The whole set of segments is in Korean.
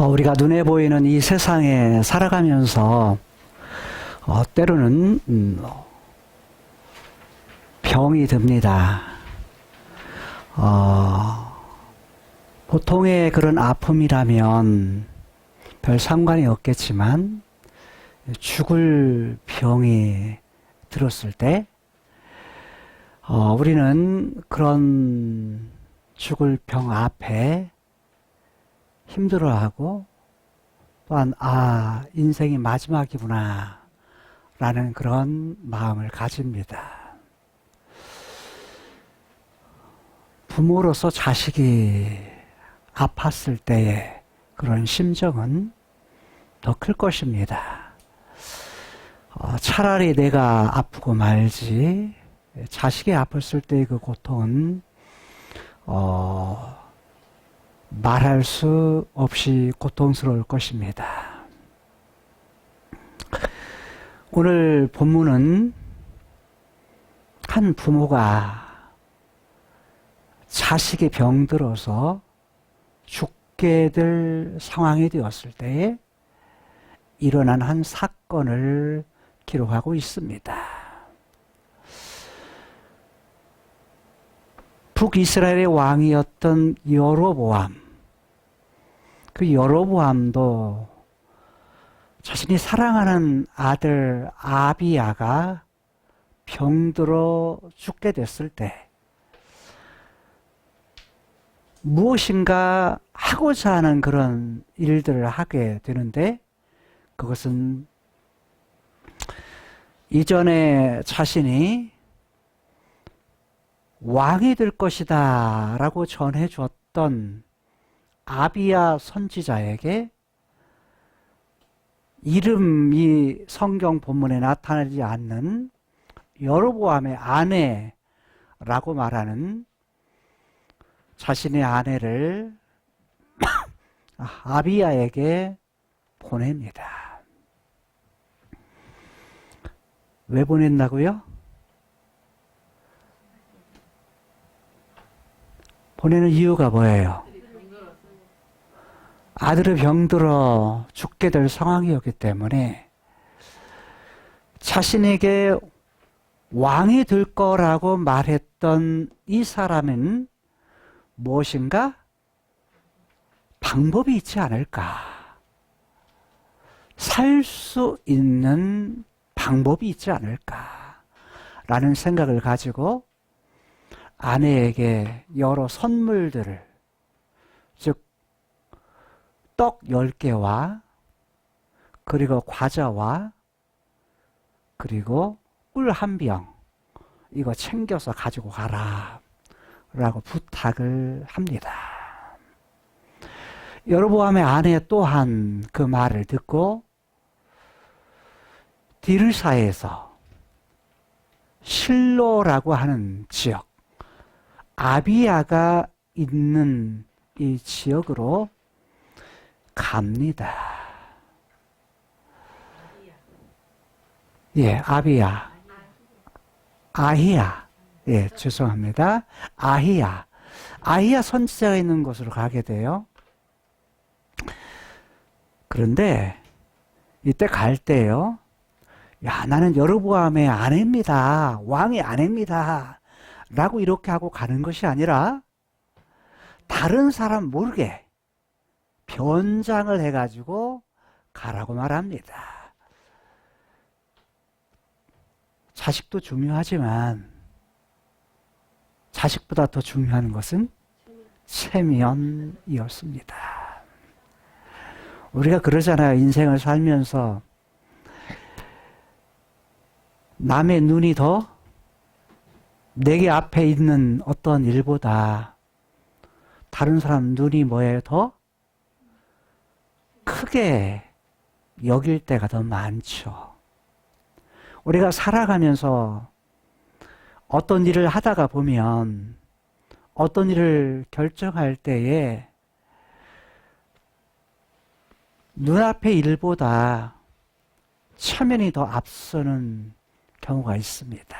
우리가 눈에 보이는 이 세상에 살아가면서 때로는 병이 듭니다. 보통의 그런 아픔이라면 별 상관이 없겠지만 죽을 병이 들었을 때 우리는 그런 죽을 병 앞에 힘들어하고 또한 인생이 마지막이구나 라는 그런 마음을 가집니다. 부모로서 자식이 아팠을 때의 그런 심정은 더 클 것입니다. 차라리 내가 아프고 말지 자식이 아팠을 때의 그 고통은 말할 수 없이 고통스러울 것입니다. 오늘 본문은 한 부모가 자식이 병들어서 죽게 될 상황이 되었을 때에 일어난 한 사건을 기록하고 있습니다. 북이스라엘의 왕이었던 여로보암, 그 여로보암도 자신이 사랑하는 아들 아비야가 병들어 죽게 됐을 때 무엇인가 하고자 하는 그런 일들을 하게 되는데, 그것은 이전에 자신이 왕이 될 것이다 라고 전해줬던 아비야 선지자에게 이름이 성경 본문에 나타나지 않는 여로보암의 아내라고 말하는 자신의 아내를 아비야에게 보냅니다. 왜 보냈나고요? 보내는 이유가 뭐예요? 아들이 병들어 죽게 될 상황이었기 때문에 자신에게 왕이 될 거라고 말했던 이 사람은 무엇인가 방법이 있지 않을까? 살 수 있는 방법이 있지 않을까? 라는 생각을 가지고 아내에게 여러 선물들을, 즉 떡 10개와 그리고 과자와 그리고 꿀 한 병, 이거 챙겨서 가지고 가라 라고 부탁을 합니다. 여로보암의 아내 또한 그 말을 듣고 디르사에서 실로라고 하는 지역, 아비야가 있는 이 지역으로 갑니다. 예, 아비야. 아히야. 예, 죄송합니다. 아히야. 아히야 선지자가 있는 곳으로 가게 돼요. 그런데 이때 갈 때요, 야, 나는 여로보암의 아내입니다. 왕의 아내입니다. 라고 이렇게 하고 가는 것이 아니라 다른 사람 모르게 변장을 해가지고 가라고 말합니다. 자식도 중요하지만 자식보다 더 중요한 것은 체면이었습니다. 우리가 그러잖아요. 인생을 살면서 남의 눈이 더 내게 앞에 있는 어떤 일보다 다른 사람 눈이 뭐예요? 더 크게 여길 때가 더 많죠. 우리가 살아가면서 어떤 일을 하다가 보면 어떤 일을 결정할 때에 눈앞의 일보다 체면이 더 앞서는 경우가 있습니다.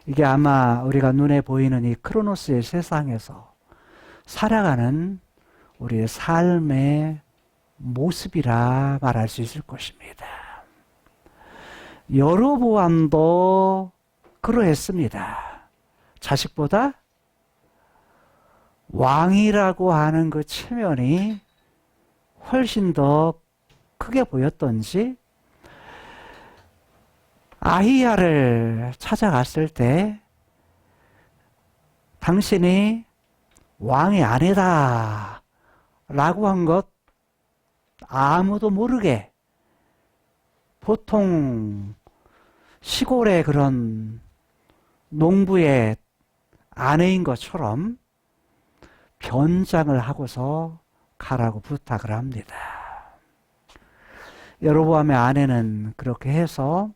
이게 아마 우리가 눈에 보이는 이 크로노스의 세상에서 살아가는 우리의 삶의 모습이라 말할 수 있을 것입니다. 여로보암도 그러했습니다. 자식보다 왕이라고 하는 그 체면이 훨씬 더 크게 보였던지 아히야를 찾아갔을 때 당신이 왕의 아내다 라고 한 것 아무도 모르게 보통 시골의 그런 농부의 아내인 것처럼 변장을 하고서 가라고 부탁을 합니다. 여로보암의 아내는 그렇게 해서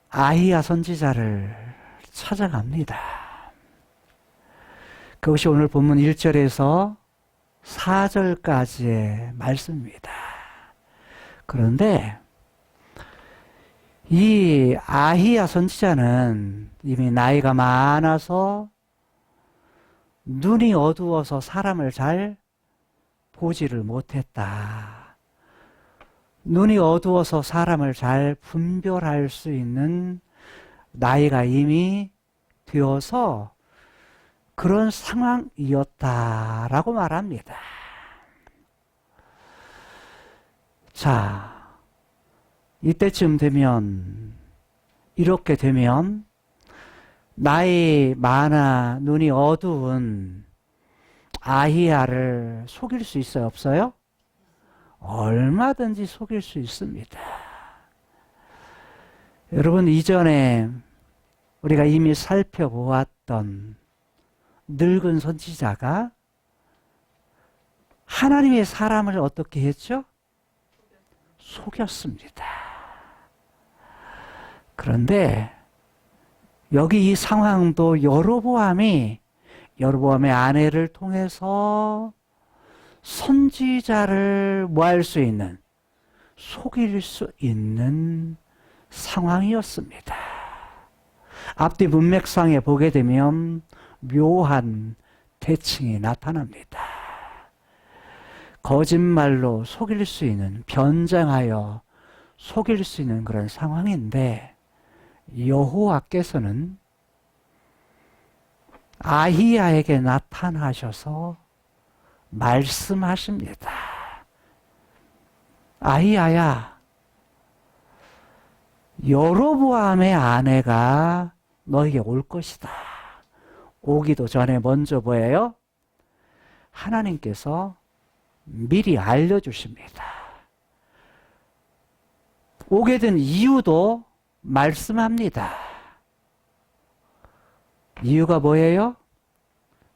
아히야 선지자를 찾아갑니다. 그것이 오늘 본문 1절에서 4절까지의 말씀입니다. 그런데 이 아히야 선지자는 이미 나이가 많아서 눈이 어두워서 사람을 잘 보지를 못했다. 눈이 어두워서 사람을 잘 분별할 수 있는 나이가 이미 되어서 그런 상황이었다라고 말합니다. 자, 이때쯤 되면, 이렇게 되면 나이 많아 눈이 어두운 아히야를 속일 수 있어요, 없어요? 얼마든지 속일 수 있습니다. 여러분, 이전에 우리가 이미 살펴보았던 늙은 선지자가 하나님의 사람을 어떻게 했죠? 속였습니다. 그런데 여기 이 상황도 여로보암의 아내를 통해서 선지자를 할 수 있는, 속일 수 있는 상황이었습니다. 앞뒤 문맥상에 보게 되면 묘한 대칭이 나타납니다. 거짓말로 속일 수 있는, 변장하여 속일 수 있는 그런 상황인데 여호와께서는 아히야에게 나타나셔서 말씀하십니다. 아히야야, 여로보암의 아내가 너에게 올 것이다. 오기도 전에 먼저 뭐예요? 하나님께서 미리 알려주십니다. 오게 된 이유도 말씀합니다. 이유가 뭐예요?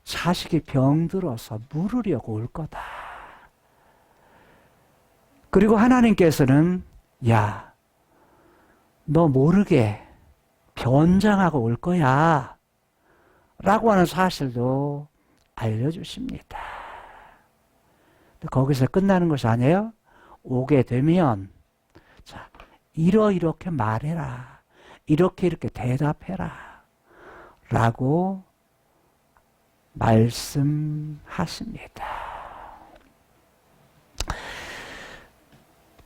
자식이 병들어서 물으려고 올 거다. 그리고 하나님께서는 야, 너 모르게 변장하고 올 거야 라고 하는 사실도 알려주십니다. 거기서 끝나는 것이 아니에요. 오게 되면 자, 이렇게 말해라, 이렇게 대답해라 라고 말씀하십니다.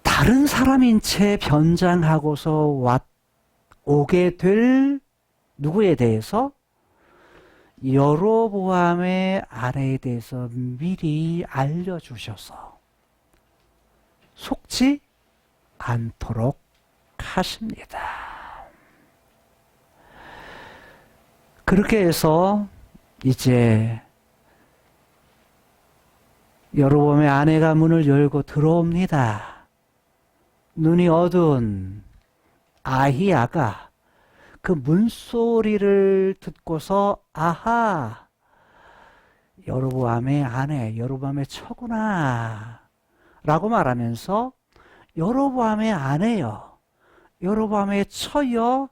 다른 사람인 채 변장하고서 오게 될 누구에 대해서? 여로보암의 아내에 대해서 미리 알려주셔서 속지 않도록 하십니다. 그렇게 해서 이제 여로보암의 아내가 문을 열고 들어옵니다. 눈이 어두운 아히야가 그 문소리를 듣고서 아하, 여로보암의 아내, 여로보암의 처구나 라고 말하면서 여로보암의 아내여, 여로보암의 처여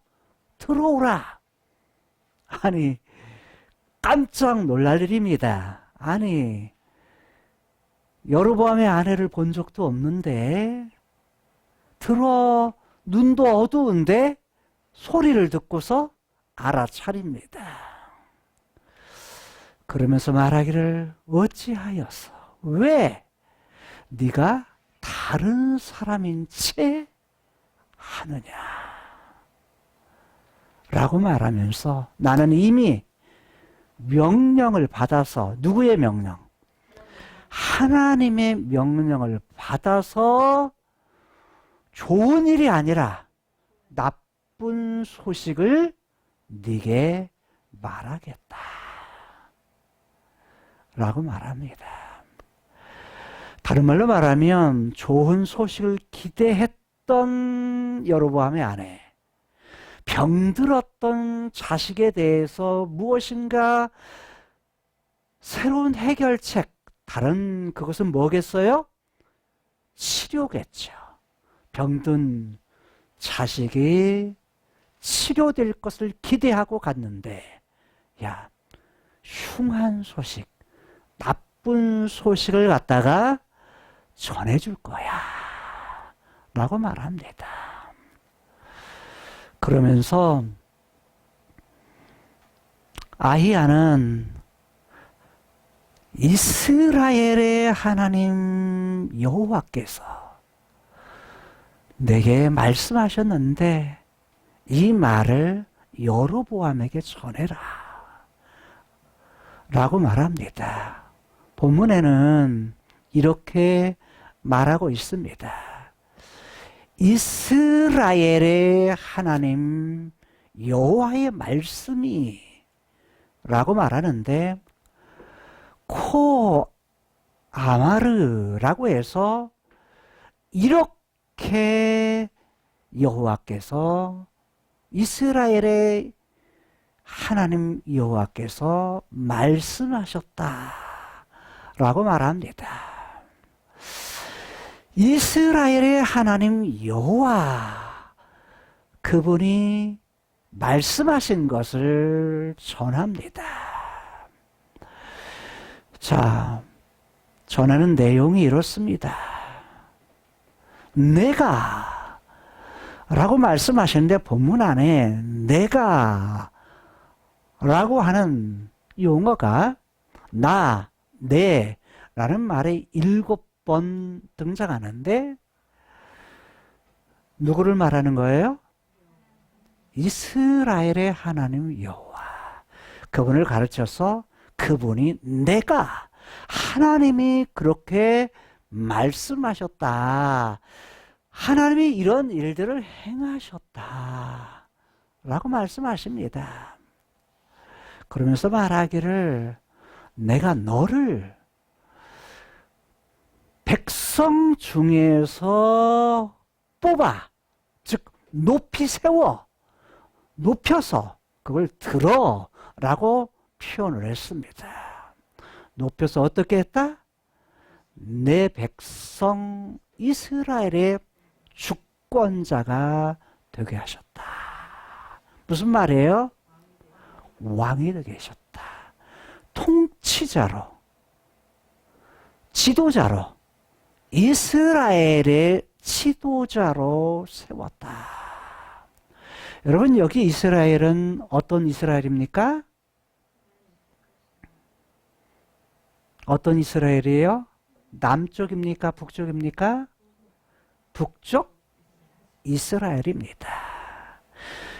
들어오라. 아니, 깜짝 놀랄 일입니다. 아니, 여로보암의 아내를 본 적도 없는데 눈도 어두운데 소리를 듣고서 알아차립니다. 그러면서 말하기를 어찌하여서 왜 네가 다른 사람인 채 하느냐 라고 말하면서 나는 이미 명령을 받아서 누구의 명령? 하나님의 명령을 받아서 좋은 일이 아니라 나쁜 소식을 네게 말하겠다 라고 말합니다. 다른 말로 말하면 좋은 소식을 기대했던 여로보암의 아내, 병들었던 자식에 대해서 무엇인가 새로운 해결책, 다른 그것은 뭐겠어요? 치료겠죠. 병든 자식이 치료될 것을 기대하고 갔는데, 야, 흉한 소식, 나쁜 소식을 갖다가 전해줄 거야 라고 말합니다. 그러면서 아히야는 이스라엘의 하나님 여호와께서 내게 말씀하셨는데 이 말을 여로보암에게 전해라 라고 말합니다. 본문에는 이렇게 말하고 있습니다. 이스라엘의 하나님 여호와의 말씀이 라고 말하는데 코 아마르라고 해서 이렇게 여호와께서 이스라엘의 하나님 여호와께서 말씀하셨다 라고 말합니다. 이스라엘의 하나님 여호와 그분이 말씀하신 것을 전합니다. 자, 전하는 내용이 이렇습니다. 내가 라고 말씀하시는데 본문 안에 내가 라고 하는 용어가 나, 내 라는 말이 7번 등장하는데 누구를 말하는 거예요? 이스라엘의 하나님 여호와. 그분을 가르쳐서 그분이 내가 하나님이 그렇게 말씀하셨다. 하나님이 이런 일들을 행하셨다. 라고 말씀하십니다. 그러면서 말하기를 내가 너를 백성 중에서 뽑아, 즉 높이 세워, 높여서 그걸 들어 라고 표현을 했습니다. 높여서 어떻게 했다? 내 백성 이스라엘의 주권자가 되게 하셨다. 무슨 말이에요? 왕이 되게 하셨다. 통치자로, 지도자로, 이스라엘의 지도자로 세웠다. 여러분, 여기 이스라엘은 어떤 이스라엘입니까? 어떤 이스라엘이에요? 남쪽입니까? 북쪽입니까? 북쪽 이스라엘입니다.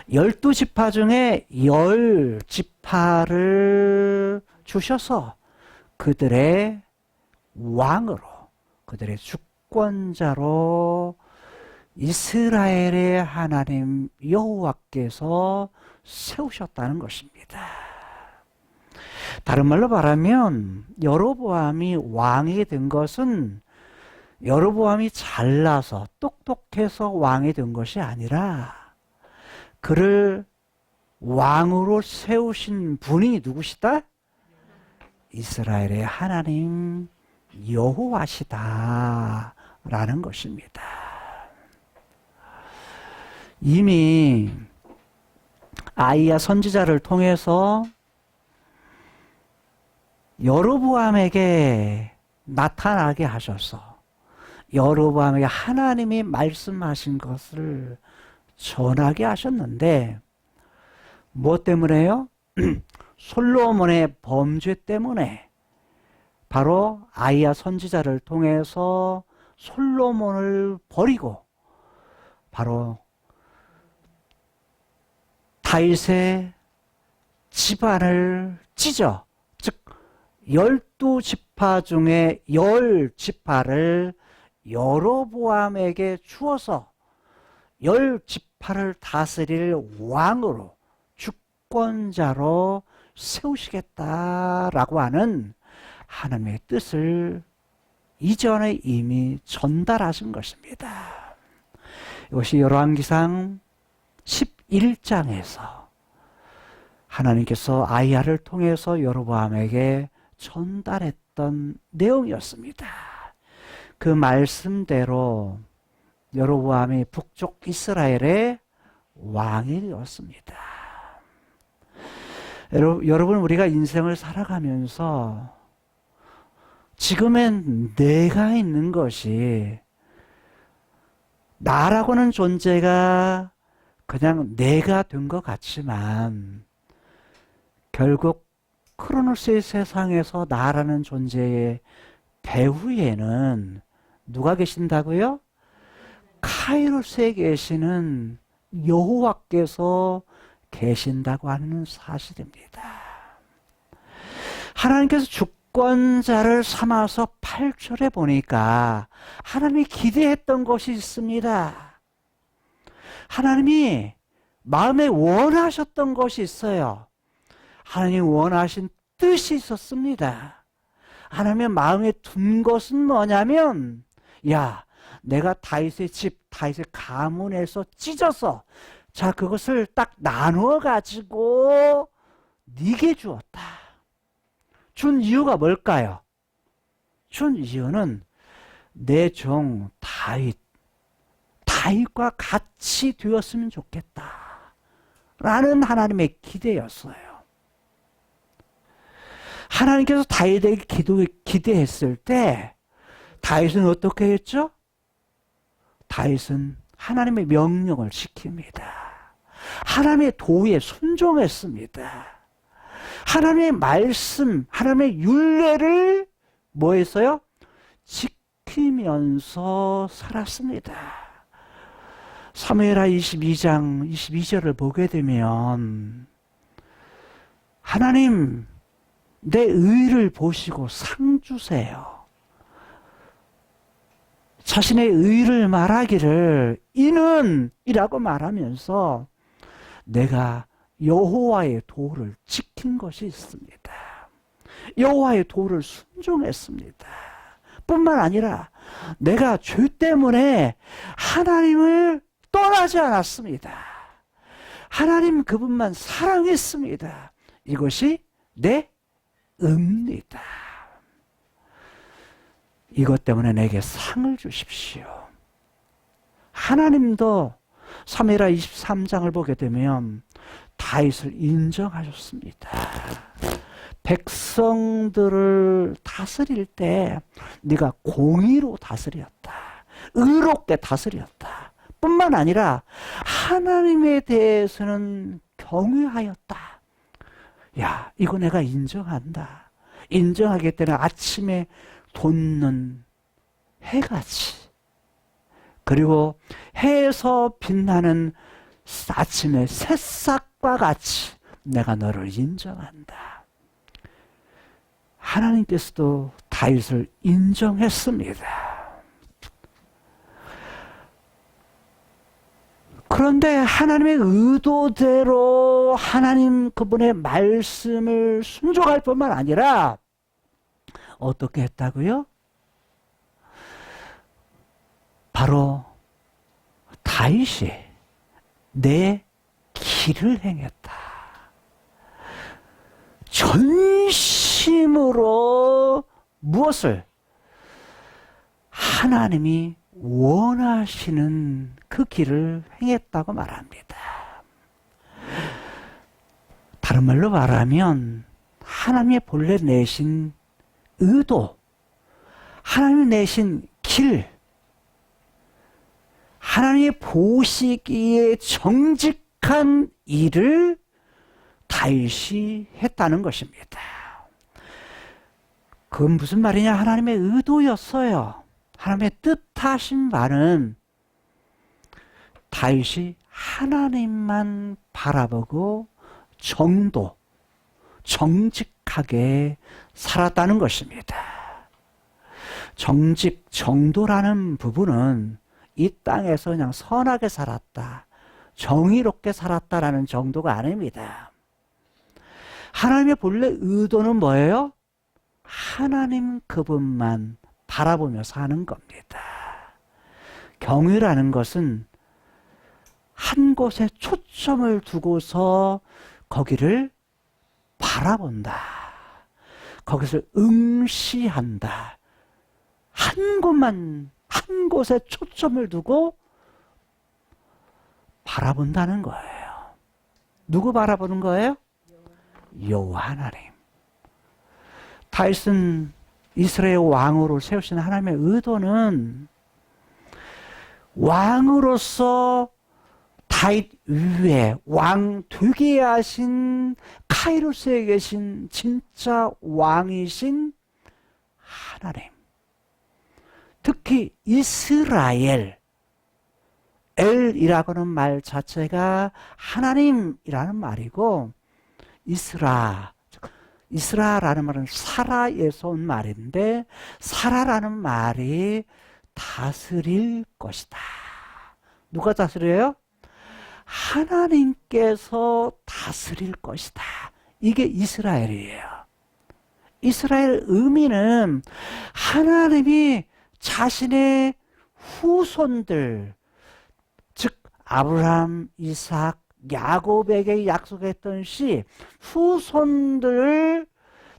12지파 중에 10지파를 주셔서 그들의 왕으로, 그들의 주권자로 이스라엘의 하나님 여호와께서 세우셨다는 것입니다. 다른 말로 말하면 여로보암이 왕이 된 것은 여로보암이 잘나서 똑똑해서 왕이 된 것이 아니라 그를 왕으로 세우신 분이 누구시다? 이스라엘의 하나님 여호와시다 라는 것입니다. 이미 아히야 선지자를 통해서 여로보암에게 나타나게 하셔서 여로보암에게 하나님이 말씀하신 것을 전하게 하셨는데 무엇 때문에요? 솔로몬의 범죄 때문에 바로 아이야 선지자를 통해서 솔로몬을 버리고 바로 다윗의 집안을 찢어, 즉 12지파 중에 10지파를 여로보암에게 주어서 10지파를 다스릴 왕으로, 주권자로 세우시겠다라고 하는 하나님의 뜻을 이전에 이미 전달하신 것입니다. 이것이 열왕기상 11장에서 하나님께서 아이야를 통해서 여로보암에게 전달했던 내용이었습니다. 그 말씀대로 여로보암이 북쪽 이스라엘의 왕이 되었습니다. 여러분, 우리가 인생을 살아가면서 지금은 내가 있는 것이, 나라고는 존재가 그냥 내가 된 것 같지만 결국 크로노스의 세상에서 나라는 존재의 배후에는 누가 계신다고요? 카이로스에 계시는 여호와께서 계신다고 하는 사실입니다. 하나님께서 주권자를 삼아서 8절에 보니까 하나님이 기대했던 것이 있습니다. 하나님이 마음에 원하셨던 것이 있어요. 하나님이 원하신 뜻이 있었습니다. 하나님의 마음에 둔 것은 뭐냐면, 야, 내가 다윗의 집, 다윗의 가문에서 찢어서 자, 그것을 딱 나누어 가지고 네게 주었다. 준 이유가 뭘까요? 준 이유는 내 종 다윗과 같이 되었으면 좋겠다 라는 하나님의 기대였어요. 하나님께서 다윗에게 기대했을 때 다윗은 어떻게 했죠? 다윗은 하나님의 명령을 지킵니다. 하나님의 도에 순종했습니다. 하나님의 말씀, 하나님의 율례를 뭐 했어요? 지키면서 살았습니다. 사무엘하 22장 22절을 보게 되면 하나님, 내 의를 보시고 상 주세요. 자신의 의를 말하기를 이는 이라고 말하면서 내가 여호와의 도를 지킨 것이 있습니다. 여호와의 도를 순종했습니다. 뿐만 아니라 내가 죄 때문에 하나님을 떠나지 않았습니다. 하나님 그분만 사랑했습니다. 이것이 내 의입니다. 이것 때문에 내게 상을 주십시오. 하나님도 사무엘하 23장을 보게 되면 다윗을 인정하셨습니다. 백성들을 다스릴 때 네가 공의로 다스렸다. 의롭게 다스렸다. 뿐만 아니라 하나님에 대해서는 경외하였다. 야, 이거 내가 인정한다. 인정하기 때문에 아침에 돋는 해같이, 그리고 해에서 빛나는 아침의 새싹과 같이 내가 너를 인정한다. 하나님께서도 다윗을 인정했습니다. 그런데 하나님의 의도대로 하나님 그분의 말씀을 순종할 뿐만 아니라 어떻게 했다고요? 바로 다윗이 내 길을 행했다. 전심으로 무엇을? 하나님이 원하시는 그 길을 행했다고 말합니다. 다른 말로 말하면 하나님의 본래 내신 의도, 하나님이 내신 길, 하나님이 보시기에 정직한 일을 다윗이 했다는 것입니다. 그건 무슨 말이냐? 하나님의 의도였어요. 하나님의 뜻하신 바는 다윗이 하나님만 바라보고 정직하게 살았다는 것입니다. 정도라는 부분은 이 땅에서 그냥 선하게 살았다, 정의롭게 살았다라는 정도가 아닙니다. 하나님의 본래 의도는 뭐예요? 하나님 그분만 바라보며 사는 겁니다. 경외라는 것은 한 곳에 초점을 두고서 거기를 바라본다, 거기서 응시한다, 한 곳에 초점을 두고 바라본다는 거예요. 누구 바라보는 거예요? 여호와 하나님. 다윗은 이스라엘 왕으로 세우신 하나님의 의도는 왕으로서 다윗 위에 왕 되게 하신 카이로스에 계신 진짜 왕이신 하나님, 특히 이스라엘, 엘이라고는 말 자체가 하나님이라는 말이고, 이스라라는 말은 사라에서 온 말인데, 사라라는 말이 다스릴 것이다. 누가 다스려요? 하나님께서 다스릴 것이다. 이게 이스라엘이에요. 이스라엘 의미는 하나님이 자신의 후손들, 즉 아브라함, 이삭, 야곱에게 약속했던 시 후손들을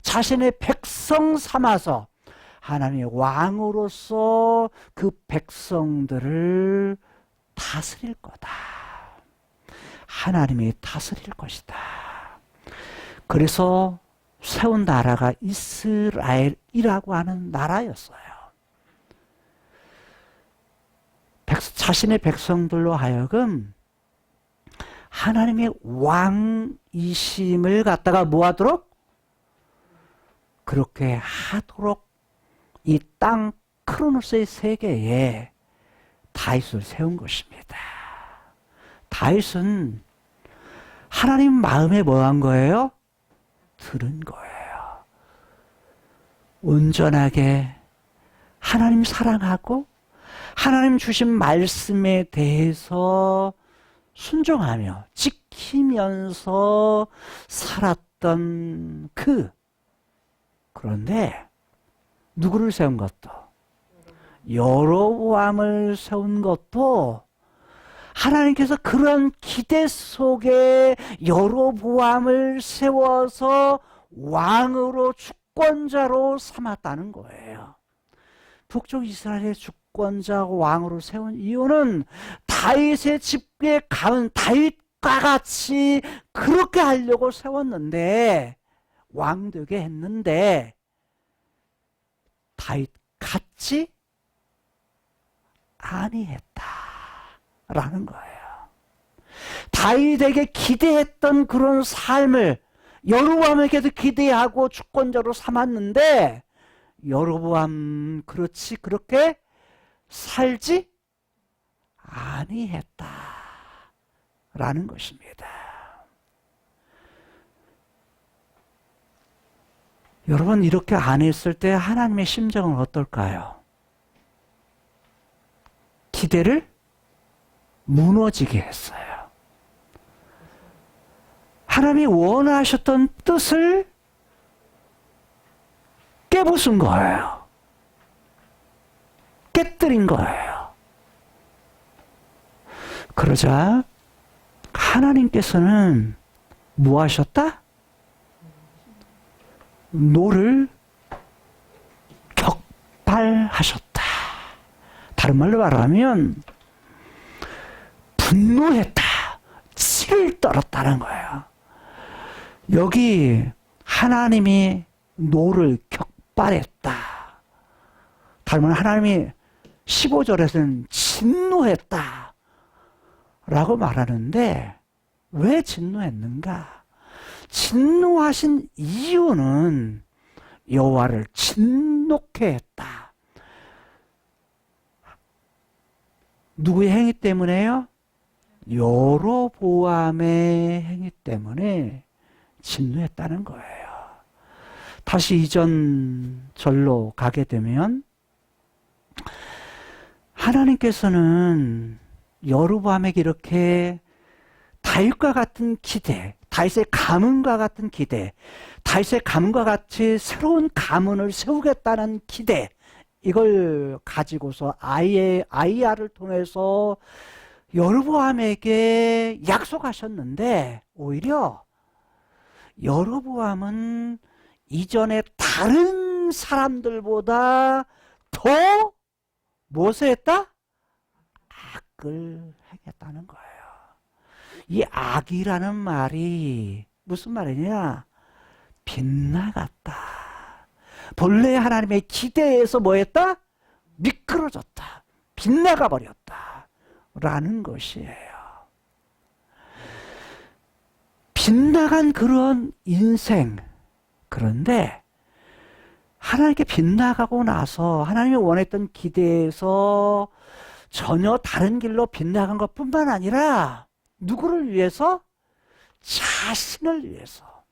자신의 백성 삼아서 하나님의 왕으로서 그 백성들을 다스릴 거다. 하나님이 다스릴 것이다. 그래서 세운 나라가 이스라엘이라고 하는 나라였어요. 자신의 백성들로 하여금 하나님의 왕이심을 갖다가 뭐하도록? 그렇게 하도록 이 땅 크로노스의 세계에 다윗을 세운 것입니다. 다윗은 하나님 마음에 뭐 한 거예요? 들은 거예요. 온전하게 하나님 사랑하고 하나님 주신 말씀에 대해서 순종하며 지키면서 살았던 그런데 누구를 세운 것도, 여로보암을 세운 것도 하나님께서 그런 기대 속에 여로보암을 세워서 왕으로 주권자로 삼았다는 거예요. 북쪽 이스라엘의 주권자 왕으로 세운 이유는 다윗의 집에 가은 다윗과 같이 그렇게 하려고 세웠는데, 왕 되게 했는데 다윗 같이 아니했다라는 거예요. 다윗에게 기대했던 그런 삶을 여로보암에게도 기대하고 주권자로 삼았는데 여로보암 그렇지 그렇게 살지 아니했다라는 것입니다. 여러분, 이렇게 안 했을 때 하나님의 심정은 어떨까요? 기대를 무너지게 했어요. 하나님이 원하셨던 뜻을 깨부순 거예요. 깨뜨린 거예요. 그러자 하나님께서는 뭐 하셨다? 노를 격발하셨다. 다른 말로 말하면 분노했다. 치를 떨었다는 거예요. 여기 하나님이 노를 격발했다. 다른 말로 하나님이 15절에서는 진노했다 라고 말하는데 왜 진노했는가? 진노하신 이유는 여호와를 진노케 했다. 누구의 행위 때문에요? 여로보암의 행위 때문에 진노했다는 거예요. 다시 이전 절로 가게 되면 하나님께서는 여로보암에게 이렇게 다윗과 같은 기대, 다윗의 가문과 같은 기대, 다윗의 가문과 같이 새로운 가문을 세우겠다는 기대, 이걸 가지고서 아이야를 통해서 여로보암에게 약속하셨는데 오히려 여로보암은 이전에 다른 사람들보다 더 무엇을 했다? 악을 행했다는 거예요. 이 악이라는 말이 무슨 말이냐? 빗나갔다. 본래 하나님의 기대에서 뭐 했다? 미끄러졌다. 빗나가 버렸다. 라는 것이에요. 빗나간 그런 인생. 그런데 하나님께 빗나가고 나서 하나님이 원했던 기대에서 전혀 다른 길로 빗나간 것뿐만 아니라 누구를 위해서? 자신을 위해서.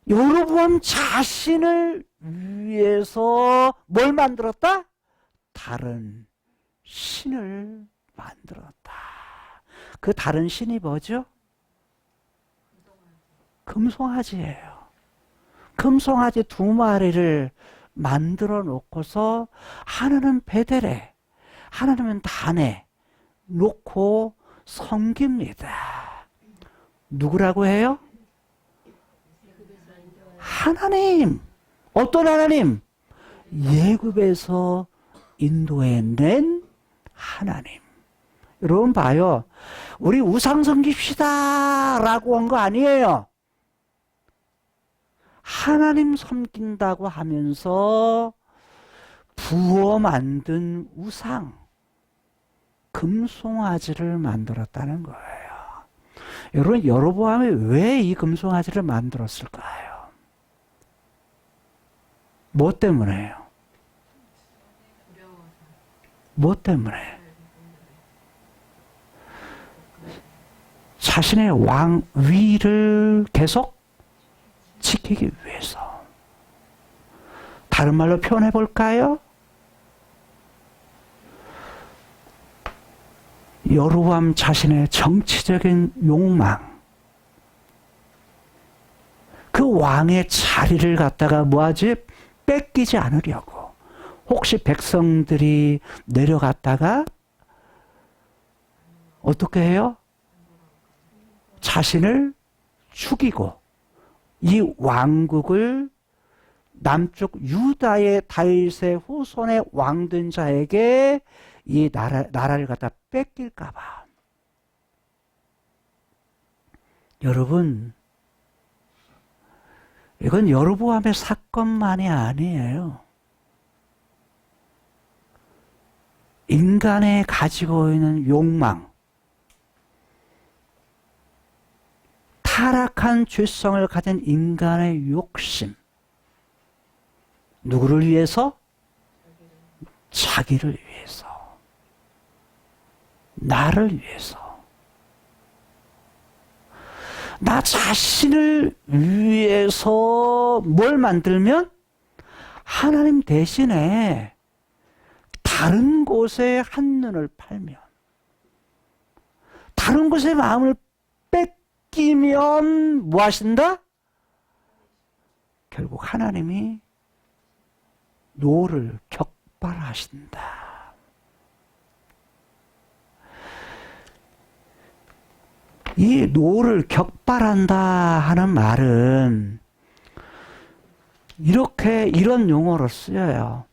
여로보암 자신을 위해서 뭘 만들었다? 다른 신을 만들었다. 그 다른 신이 뭐죠? 금송아지예요. 금송아지 2마리를 만들어 놓고서 하나는 베델에, 하나는 단에 놓고 섬깁니다. 누구라고 해요? 하나님. 어떤 하나님? 예굽에서 인도해낸 하나님. 여러분 봐요. 우리 우상 섬깁시다 라고 한 거 아니에요. 하나님 섬긴다고 하면서 부어 만든 우상, 금송아지를 만들었다는 거예요. 여러분, 여로보암이 왜 이 금송아지를 만들었을까요? 뭐 때문에요? 뭐 때문에? 자신의 왕위를 계속 지키기 위해서. 다른 말로 표현해 볼까요? 여로보암 자신의 정치적인 욕망, 그 왕의 자리를 갖다가 뭐하지? 뺏기지 않으려고. 혹시 백성들이 내려갔다가 어떻게 해요? 자신을 죽이고 이 왕국을 남쪽 유다의 다윗의 후손의 왕된 자에게 이 나라를 갖다 뺏길까 봐. 여러분, 이건 여로보암의 사건만이 아니에요. 인간의 가지고 있는 욕망, 타락한 죄성을 가진 인간의 욕심. 누구를 위해서? 자기를 위해서. 나를 위해서. 나 자신을 위해서 뭘 만들면? 하나님 대신에 다른 곳에 한눈을 팔면, 다른 곳에 마음을 뺏기면 뭐 하신다? 결국 하나님이 노를 격발하신다. 이 노를 격발한다 하는 말은 이런 용어로 쓰여요.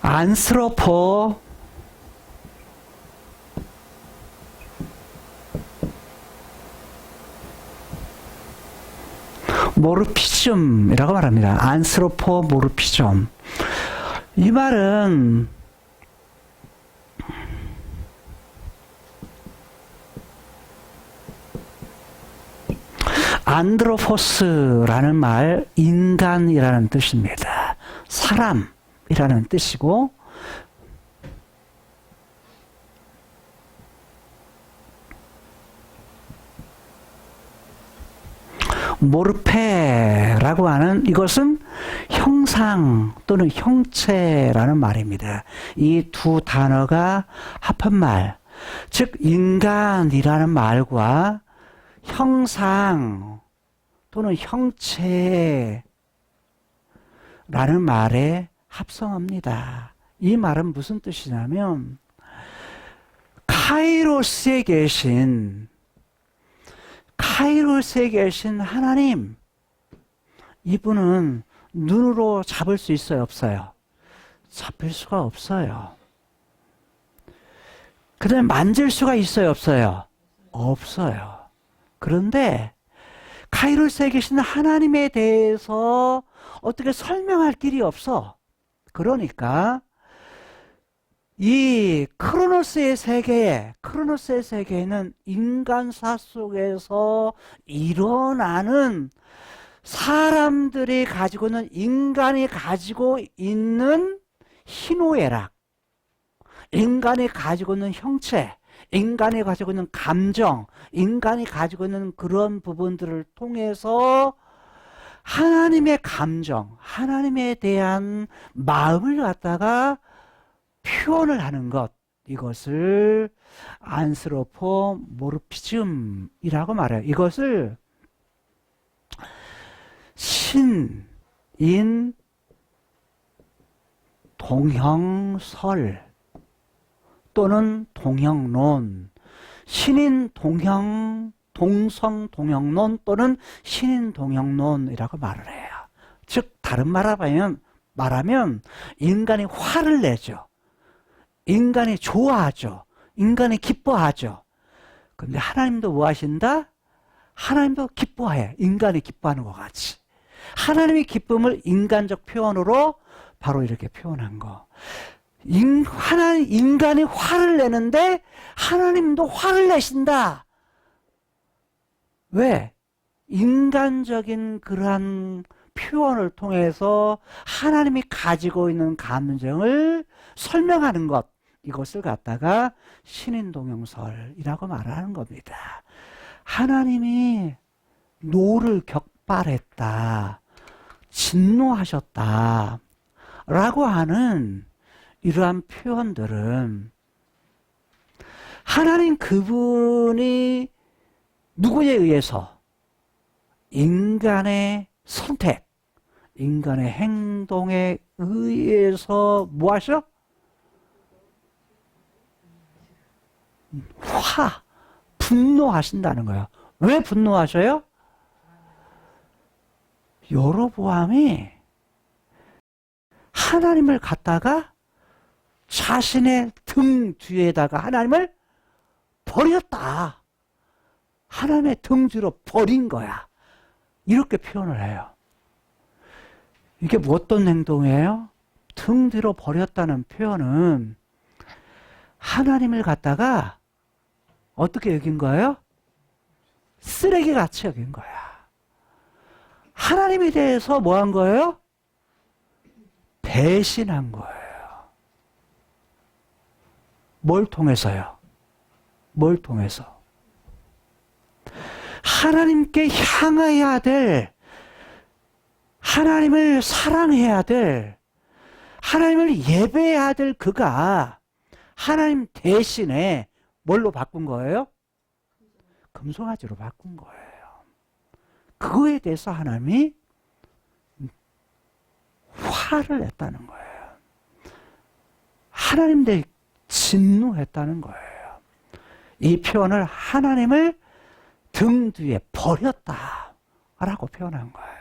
안쓰러워, 모르피즘이라고 말합니다. 안스로포모르피즘. 이 말은 안드로포스라는 말, 인간이라는 뜻입니다. 사람이라는 뜻이고, 모르페라고 하는 이것은 형상 또는 형체라는 말입니다. 이 두 단어가 합한말, 즉 인간이라는 말과 형상 또는 형체라는 말에 합성합니다. 이 말은 무슨 뜻이냐면 카이로스에 계신 하나님, 이분은 눈으로 잡을 수 있어요, 없어요? 잡힐 수가 없어요. 그 다음에 만질 수가 있어요, 없어요? 없어요. 그런데 카이로스에 계신 하나님에 대해서 어떻게 설명할 길이 없어. 그러니까 이 크로노스의 세계에는 인간사 속에서 일어나는 사람들이 가지고 있는, 인간이 가지고 있는 희노애락, 인간이 가지고 있는 형체, 인간이 가지고 있는 감정, 인간이 가지고 있는 그런 부분들을 통해서 하나님의 감정, 하나님에 대한 마음을 갖다가 표현을 하는 것, 이것을 안스로포모르피즘이라고 말해요. 이것을 신인 동형설 또는 동형론, 신인 동성 동형론 또는 신인 동형론이라고 말을 해요. 즉 다른 말하면 인간이 화를 내죠. 인간이 좋아하죠. 인간이 기뻐하죠. 그런데 하나님도 뭐 하신다? 하나님도 기뻐해. 인간이 기뻐하는 것 같이. 하나님의 기쁨을 인간적 표현으로 바로 이렇게 표현한 거. 인간이 화를 내는데 하나님도 화를 내신다. 왜? 인간적인 그러한 표현을 통해서 하나님이 가지고 있는 감정을 설명하는 것, 이것을 갖다가 신인동형설이라고 말하는 겁니다. 하나님이 노를 격발했다, 진노하셨다 라고 하는 이러한 표현들은 하나님 그분이 누구에 의해서? 인간의 선택, 인간의 행동에 의해서 뭐 하셔? 분노하신다는 거예요. 왜 분노하셔요? 여로보암이 하나님을 갖다가 자신의 등 뒤에다가 하나님을 버렸다. 하나님의 등 뒤로 버린 거야. 이렇게 표현을 해요. 이게 뭐 어떤 행동이에요? 등 뒤로 버렸다는 표현은 하나님을 갖다가 어떻게 여긴 거예요? 쓰레기같이 여긴 거야. 하나님에 대해서 뭐 한 거예요? 배신한 거예요. 뭘 통해서요? 뭘 통해서? 하나님께 향해야 될, 하나님을 사랑해야 될, 하나님을 예배해야 될 그가 하나님 대신에 뭘로 바꾼 거예요? 금송아지로 바꾼 거예요. 그거에 대해서 하나님이 화를 냈다는 거예요. 하나님 대해 진노했다는 거예요. 이 표현을 하나님을 등 뒤에 버렸다라고 표현한 거예요.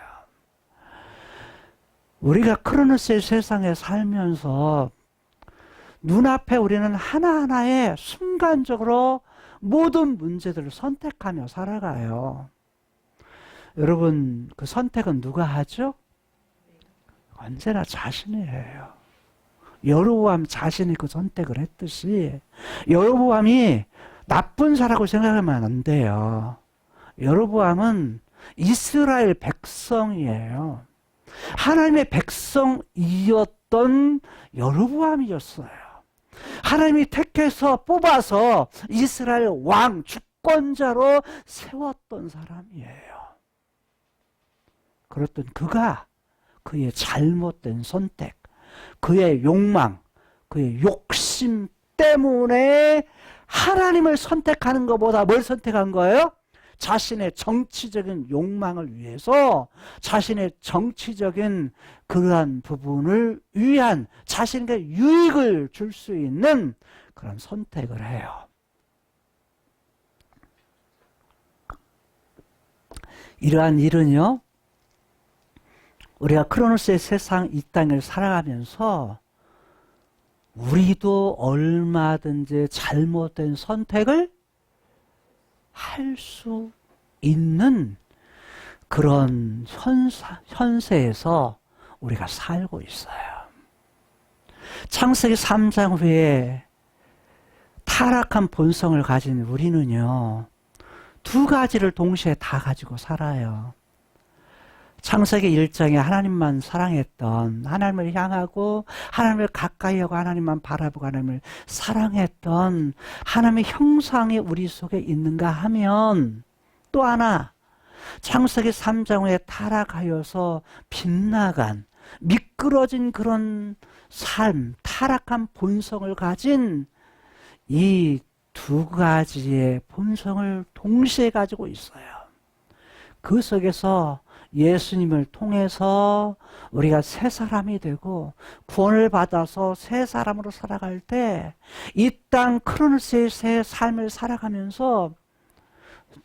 우리가 크로노스의 세상에 살면서 눈앞에 우리는 하나하나의 순간적으로 모든 문제들을 선택하며 살아가요. 여러분, 그 선택은 누가 하죠? 언제나 자신이 해요. 여로보암 자신이 그 선택을 했듯이 여로보암이 나쁜 사람이라고 생각하면 안 돼요. 여로보암은 이스라엘 백성이에요. 하나님의 백성이었던 여로보암이었어요. 하나님이 택해서 뽑아서 이스라엘 왕, 주권자로 세웠던 사람이에요. 그랬던 그가 그의 잘못된 선택, 그의 욕망, 그의 욕심 때문에 하나님을 선택하는 것보다 뭘 선택한 거예요? 자신의 정치적인 욕망을 위해서 자신의 정치적인 그러한 부분을 위한 자신에게 유익을 줄 수 있는 그런 선택을 해요. 이러한 일은요, 우리가 크로노스의 세상 이 땅을 살아가면서 우리도 얼마든지 잘못된 선택을 할 수 있는 그런 현세에서 우리가 살고 있어요. 창세기 3장 후에 타락한 본성을 가진 우리는요, 두 가지를 동시에 다 가지고 살아요. 창세기 1장에 하나님만 사랑했던, 하나님을 향하고 하나님을 가까이 하고 하나님만 바라보고 하나님을 사랑했던 하나님의 형상이 우리 속에 있는가 하면, 또 하나 창세기 3장 후에 타락하여서 빗나간 미끄러진 그런 삶, 타락한 본성을 가진 이 두 가지의 본성을 동시에 가지고 있어요. 그 속에서 예수님을 통해서 우리가 새 사람이 되고 구원을 받아서 새 사람으로 살아갈 때 이 땅 크로노스의 새 삶을 살아가면서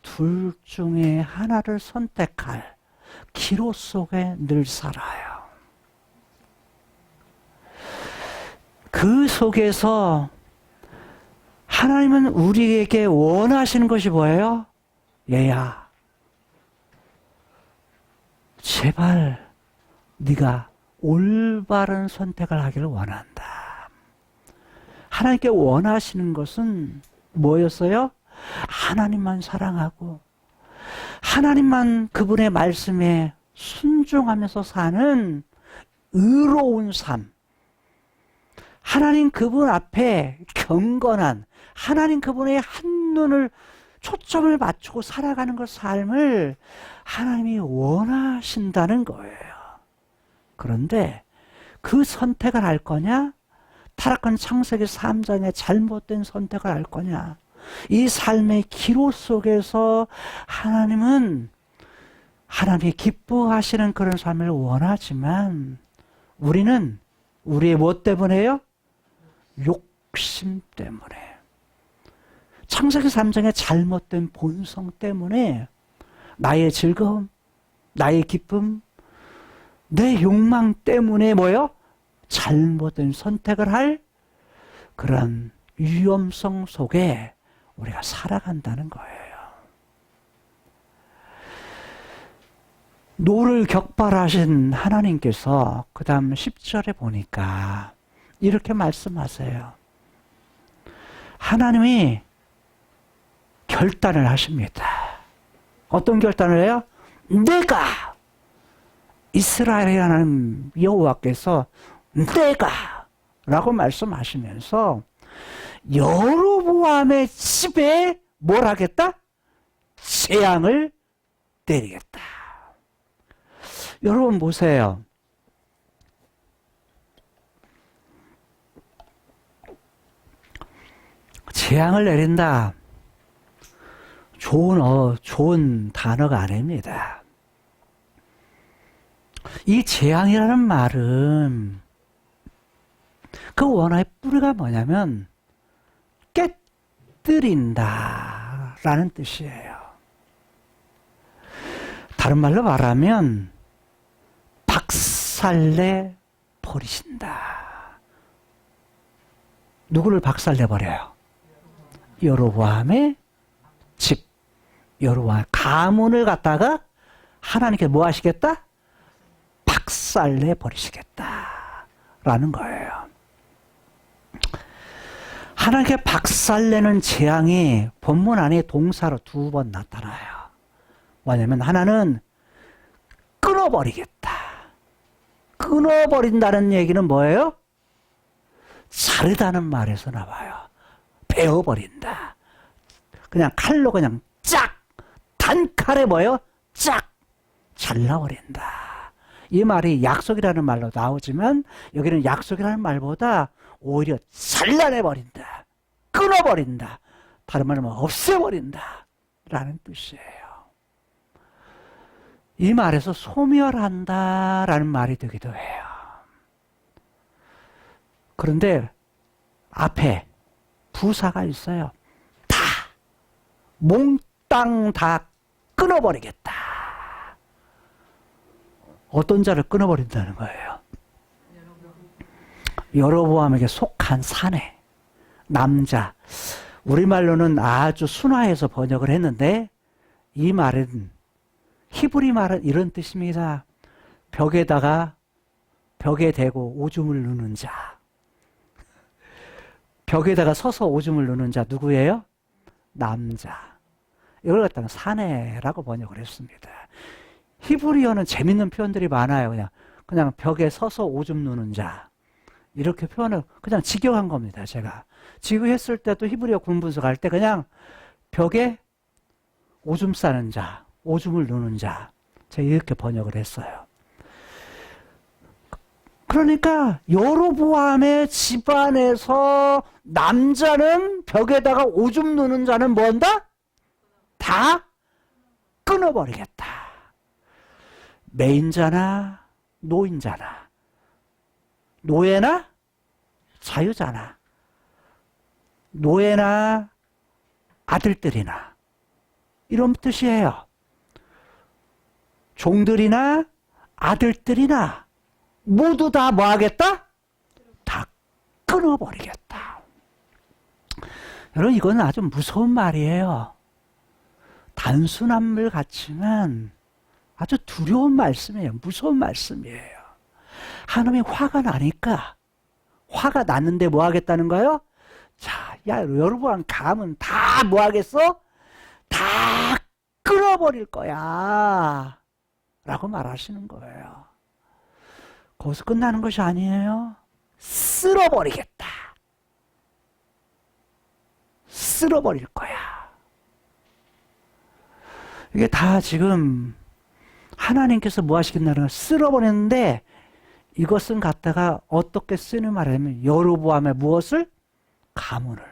둘 중에 하나를 선택할 기로 속에 늘 살아요. 그 속에서 하나님은 우리에게 원하시는 것이 뭐예요? 얘야, 제발 네가 올바른 선택을 하기를 원한다. 하나님께 원하시는 것은 뭐였어요? 하나님만 사랑하고 하나님만 그분의 말씀에 순종하면서 사는 의로운 삶, 하나님 그분 앞에 경건한, 하나님 그분의 한눈을 초점을 맞추고 살아가는 그 삶을 하나님이 원하신다는 거예요. 그런데 그 선택을 할 거냐? 타락한 창세기 3장의 잘못된 선택을 할 거냐? 이 삶의 기로 속에서 하나님은 하나님이 기뻐하시는 그런 삶을 원하지만 우리는 우리의 뭐 때문에요? 욕심 때문에. 창세기 3장의 잘못된 본성 때문에 나의 즐거움, 나의 기쁨, 내 욕망 때문에 뭐예요? 잘못된 선택을 할 그런 위험성 속에 우리가 살아간다는 거예요. 노를 격발하신 하나님께서 그 다음 10절에 보니까 이렇게 말씀하세요. 하나님이 결단을 하십니다. 어떤 결단을 해요? 내가, 이스라엘의 하나님 여호와께서 내가 라고 말씀하시면서 여로보암의 집에 뭘 하겠다? 재앙을 내리겠다. 여러분 보세요. 재앙을 내린다. 좋은 단어가 아닙니다. 이 재앙이라는 말은 그 원어의 뿌리가 뭐냐면 깨뜨린다 라는 뜻이에요. 다른 말로 말하면 박살내 버리신다. 누구를 박살내 버려요? 여로보암의 집, 여로보암 가문을 갖다가 하나님께 뭐 하시겠다? 박살내 버리시겠다 라는 거예요. 하나님께 박살내는 재앙이 본문 안에 동사로 2번 나타나요. 뭐냐면 하나는 끊어버리겠다. 끊어버린다는 얘기는 뭐예요? 자르다는 말에서 나와요. 베어버린다. 그냥 칼로 그냥 쫙! 단칼에 뭐예요? 쫙! 잘라버린다. 이 말이 약속이라는 말로 나오지만 여기는 약속이라는 말보다 오히려 잘라내버린다. 끊어버린다. 다른 말로 하면 없애버린다. 라는 뜻이에요. 이 말에서 소멸한다 라는 말이 되기도 해요. 그런데 앞에 부사가 있어요. 다, 몽땅 다 끊어버리겠다. 어떤 자를 끊어버린다는 거예요? 여로보암에게 속한 사내, 남자. 우리말로는 아주 순화해서 번역을 했는데 이 말은 히브리 말은 이런 뜻입니다. 벽에 대고 오줌을 누는 자. 벽에다가 서서 오줌을 누는 자 누구예요? 남자. 이걸 갖다가 사내라고 번역을 했습니다. 히브리어는 재밌는 표현들이 많아요. 그냥 벽에 서서 오줌 누는 자. 이렇게 표현을 그냥 직역한 겁니다. 제가 직역했을 때도 히브리어 군분석 할 때 그냥 벽에 오줌 싸는 자, 오줌을 누는 자. 제가 이렇게 번역을 했어요. 그러니까 여로보암의 집안에서 남자는 벽에다가 오줌 누는 자는 뭔다? 다 끊어버리겠다. 매인자나 노인자나 노예나 자유자나 노예나 아들들이나 이런 뜻이에요. 종들이나 아들들이나 모두 다 뭐 하겠다? 다 끊어버리겠다. 여러분 이건 아주 무서운 말이에요. 단순한 말 같지만 아주 두려운 말씀이에요. 무서운 말씀이에요. 하나님이 화가 나니까 화가 났는데 뭐 하겠다는 거예요? 자, 야 여러분 감은 다 뭐 하겠어? 다 끊어버릴 거야 라고 말하시는 거예요. 거기서 끝나는 것이 아니에요. 쓸어버리겠다. 쓸어버릴 거야. 이게 다 지금 하나님께서 뭐 하시겠냐면 쓸어버리는데 이것은 갖다가 어떻게 쓰는 말이냐면 여로보암의 무엇을? 가문을.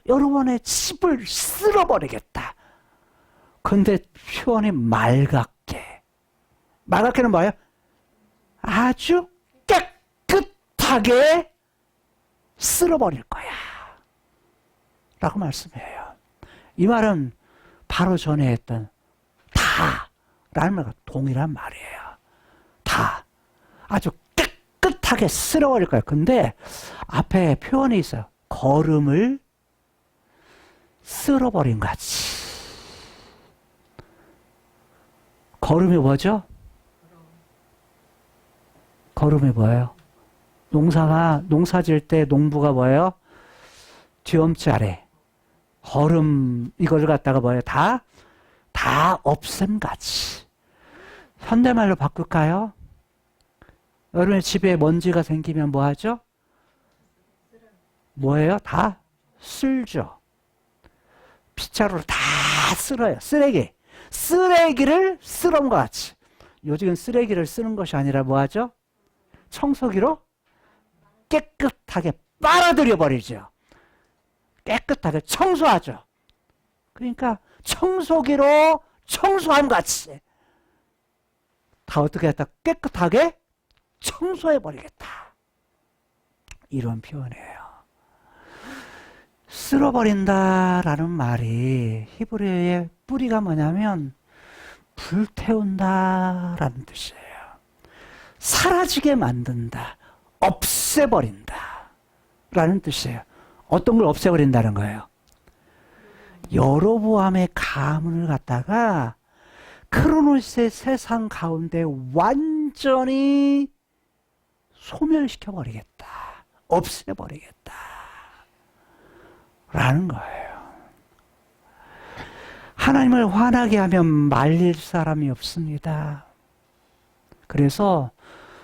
여러분의 집을 쓸어버리겠다. 근데 표현이 말갛게. 말갛게는 뭐예요? 아주 깨끗하게 쓸어버릴 거야. 라고 말씀해요. 이 말은 바로 전에 했던 다 라는 말과 동일한 말이에요. 다. 아주 깨끗하게 쓸어버릴 거야. 근데 앞에 표현이 있어요. 거름을 쓸어버린 같이. 거름이 뭐죠? 거름이 뭐예요? 농사 질 때 농부가 뭐예요? 뒤엄치 아래. 거름, 이걸 갖다가 뭐예요? 다 없앰 같이. 현대말로 바꿀까요? 여러분의 집에 먼지가 생기면 뭐 하죠? 뭐예요? 다 쓸죠. 빗자루로 다 쓸어요. 쓰레기를 쓸은 것 같이. 요즘은 쓰레기를 쓰는 것이 아니라 뭐 하죠? 청소기로 깨끗하게 빨아들여 버리죠. 깨끗하게 청소하죠. 그러니까 청소기로 청소함 같이 다 어떻게 했다? 깨끗하게 청소해 버리겠다. 이런 표현이에요. 쓸어버린다라는 말이 히브리어의 뿌리가 뭐냐면 불태운다라는 뜻이에요. 사라지게 만든다, 없애버린다 라는 뜻이에요. 어떤 걸 없애버린다는 거예요? 여로보암의 가문을 갖다가 크로노스의 세상 가운데 완전히 소멸시켜버리겠다. 없애버리겠다. 라는 거예요. 하나님을 화나게 하면 말릴 사람이 없습니다. 그래서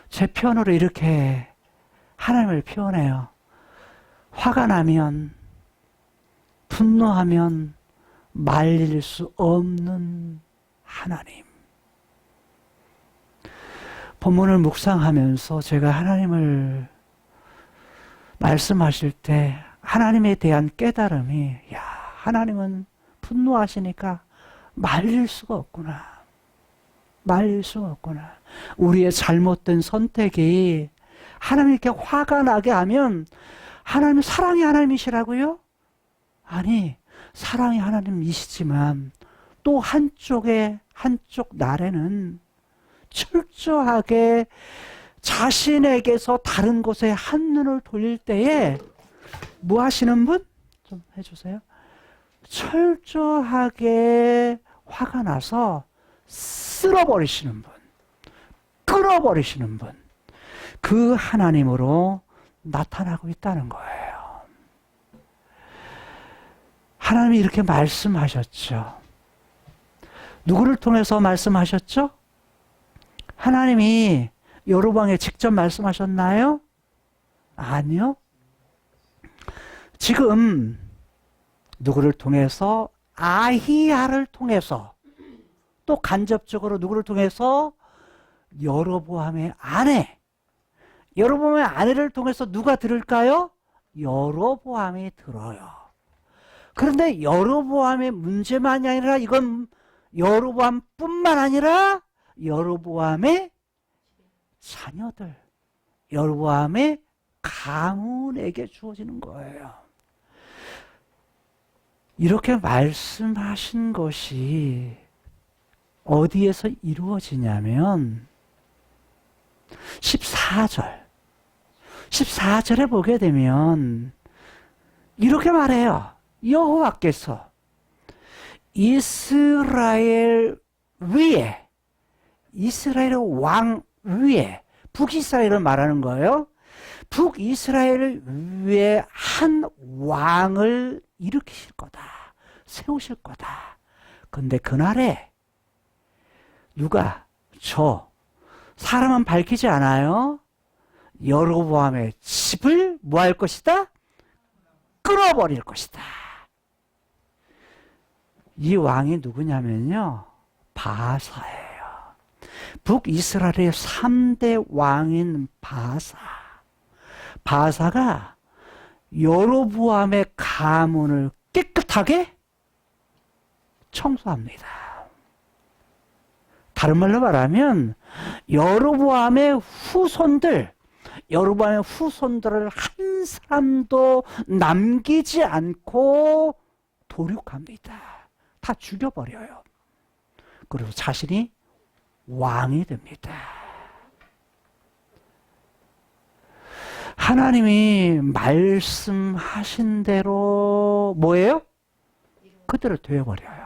제 표현으로 이렇게 하나님을 표현해요. 화가 나면, 분노하면 말릴 수 없는 하나님. 본문을 묵상하면서 제가 하나님을 말씀하실 때 하나님에 대한 깨달음이, 야, 하나님은 분노하시니까 말릴 수가 없구나. 말릴 수가 없구나. 우리의 잘못된 선택이 하나님께 화가 나게 하면 하나님은 사랑의 하나님이시라고요? 아니, 사랑의 하나님이시지만 또 한쪽 날에는 철저하게 자신에게서 다른 곳에 한눈을 돌릴 때에 뭐 하시는 분? 좀 해주세요. 철저하게 화가 나서 쓸어버리시는 분, 끌어버리시는 분, 그 하나님으로 나타나고 있다는 거예요. 하나님이 이렇게 말씀하셨죠. 누구를 통해서 말씀하셨죠? 하나님이 여로보암에 직접 말씀하셨나요? 아니요. 지금 누구를 통해서? 아히야를 통해서, 또 간접적으로 누구를 통해서? 여로보암의 아내. 여로보암의 아내를 통해서 누가 들을까요? 여로보암이 들어요. 그런데 여로보암의 문제만이 아니라 이건 여로보암뿐만 아니라 여로보암의 자녀들, 여로보암의 가문에게 주어지는 거예요. 이렇게 말씀하신 것이 어디에서 이루어지냐면 14절에 보게 되면 이렇게 말해요. 여호와께서 이스라엘 위에, 이스라엘 왕 위에, 북이스라엘을 말하는 거예요. 북이스라엘 위에 한 왕을 일으키실 거다. 세우실 거다. 근데 그날에 누가? 사람은 밝히지 않아요. 여로보암의 집을 뭐 할 것이다? 끊어버릴 것이다. 이 왕이 누구냐면요, 바사예요. 북이스라엘의 3대 왕인 바사가 여로보암의 가문을 깨끗하게 청소합니다. 다른 말로 말하면 여로보암의 후손들을 한 사람도 남기지 않고 도륙합니다. 다 죽여버려요. 그리고 자신이 왕이 됩니다. 하나님이 말씀하신 대로 뭐예요? 그대로 되어버려요.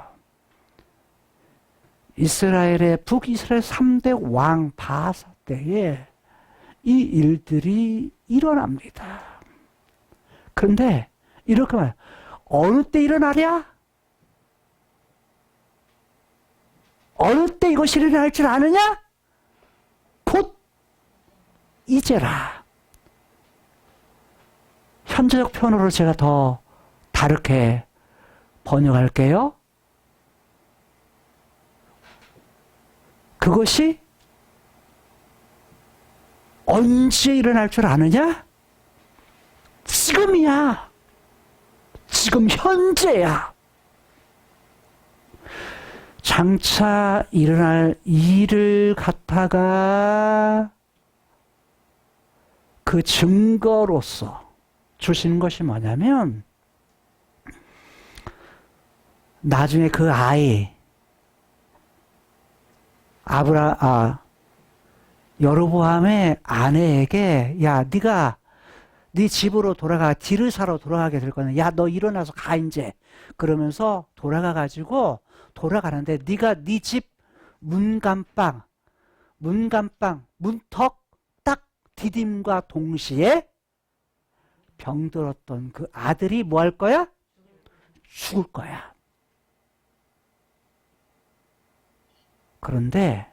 북이스라엘 3대 왕 바사 때에 이 일들이 일어납니다. 그런데 이렇게 말해요. 어느 때 일어나랴? 어느 때 이것이 일어날 줄 아느냐? 곧 이제라. 현재적 표현으로 제가 더 다르게 번역할게요. 그것이 언제 일어날 줄 아느냐? 지금이야. 지금 현재야. 장차 일어날 일을 갖다가 그 증거로서 주시는 것이 뭐냐면, 나중에 그 아이, 여로보암의 아내에게, 야, 네가 네 집으로 돌아가, 디르사로 돌아가게 될 거는, 야, 너 일어나서 가 이제. 그러면서 돌아가가지고 돌아가는데, 네가 네 집 문간빵, 문턱 딱 디딤과 동시에 병들었던 그 아들이 뭐 할 거야? 죽을 거야. 그런데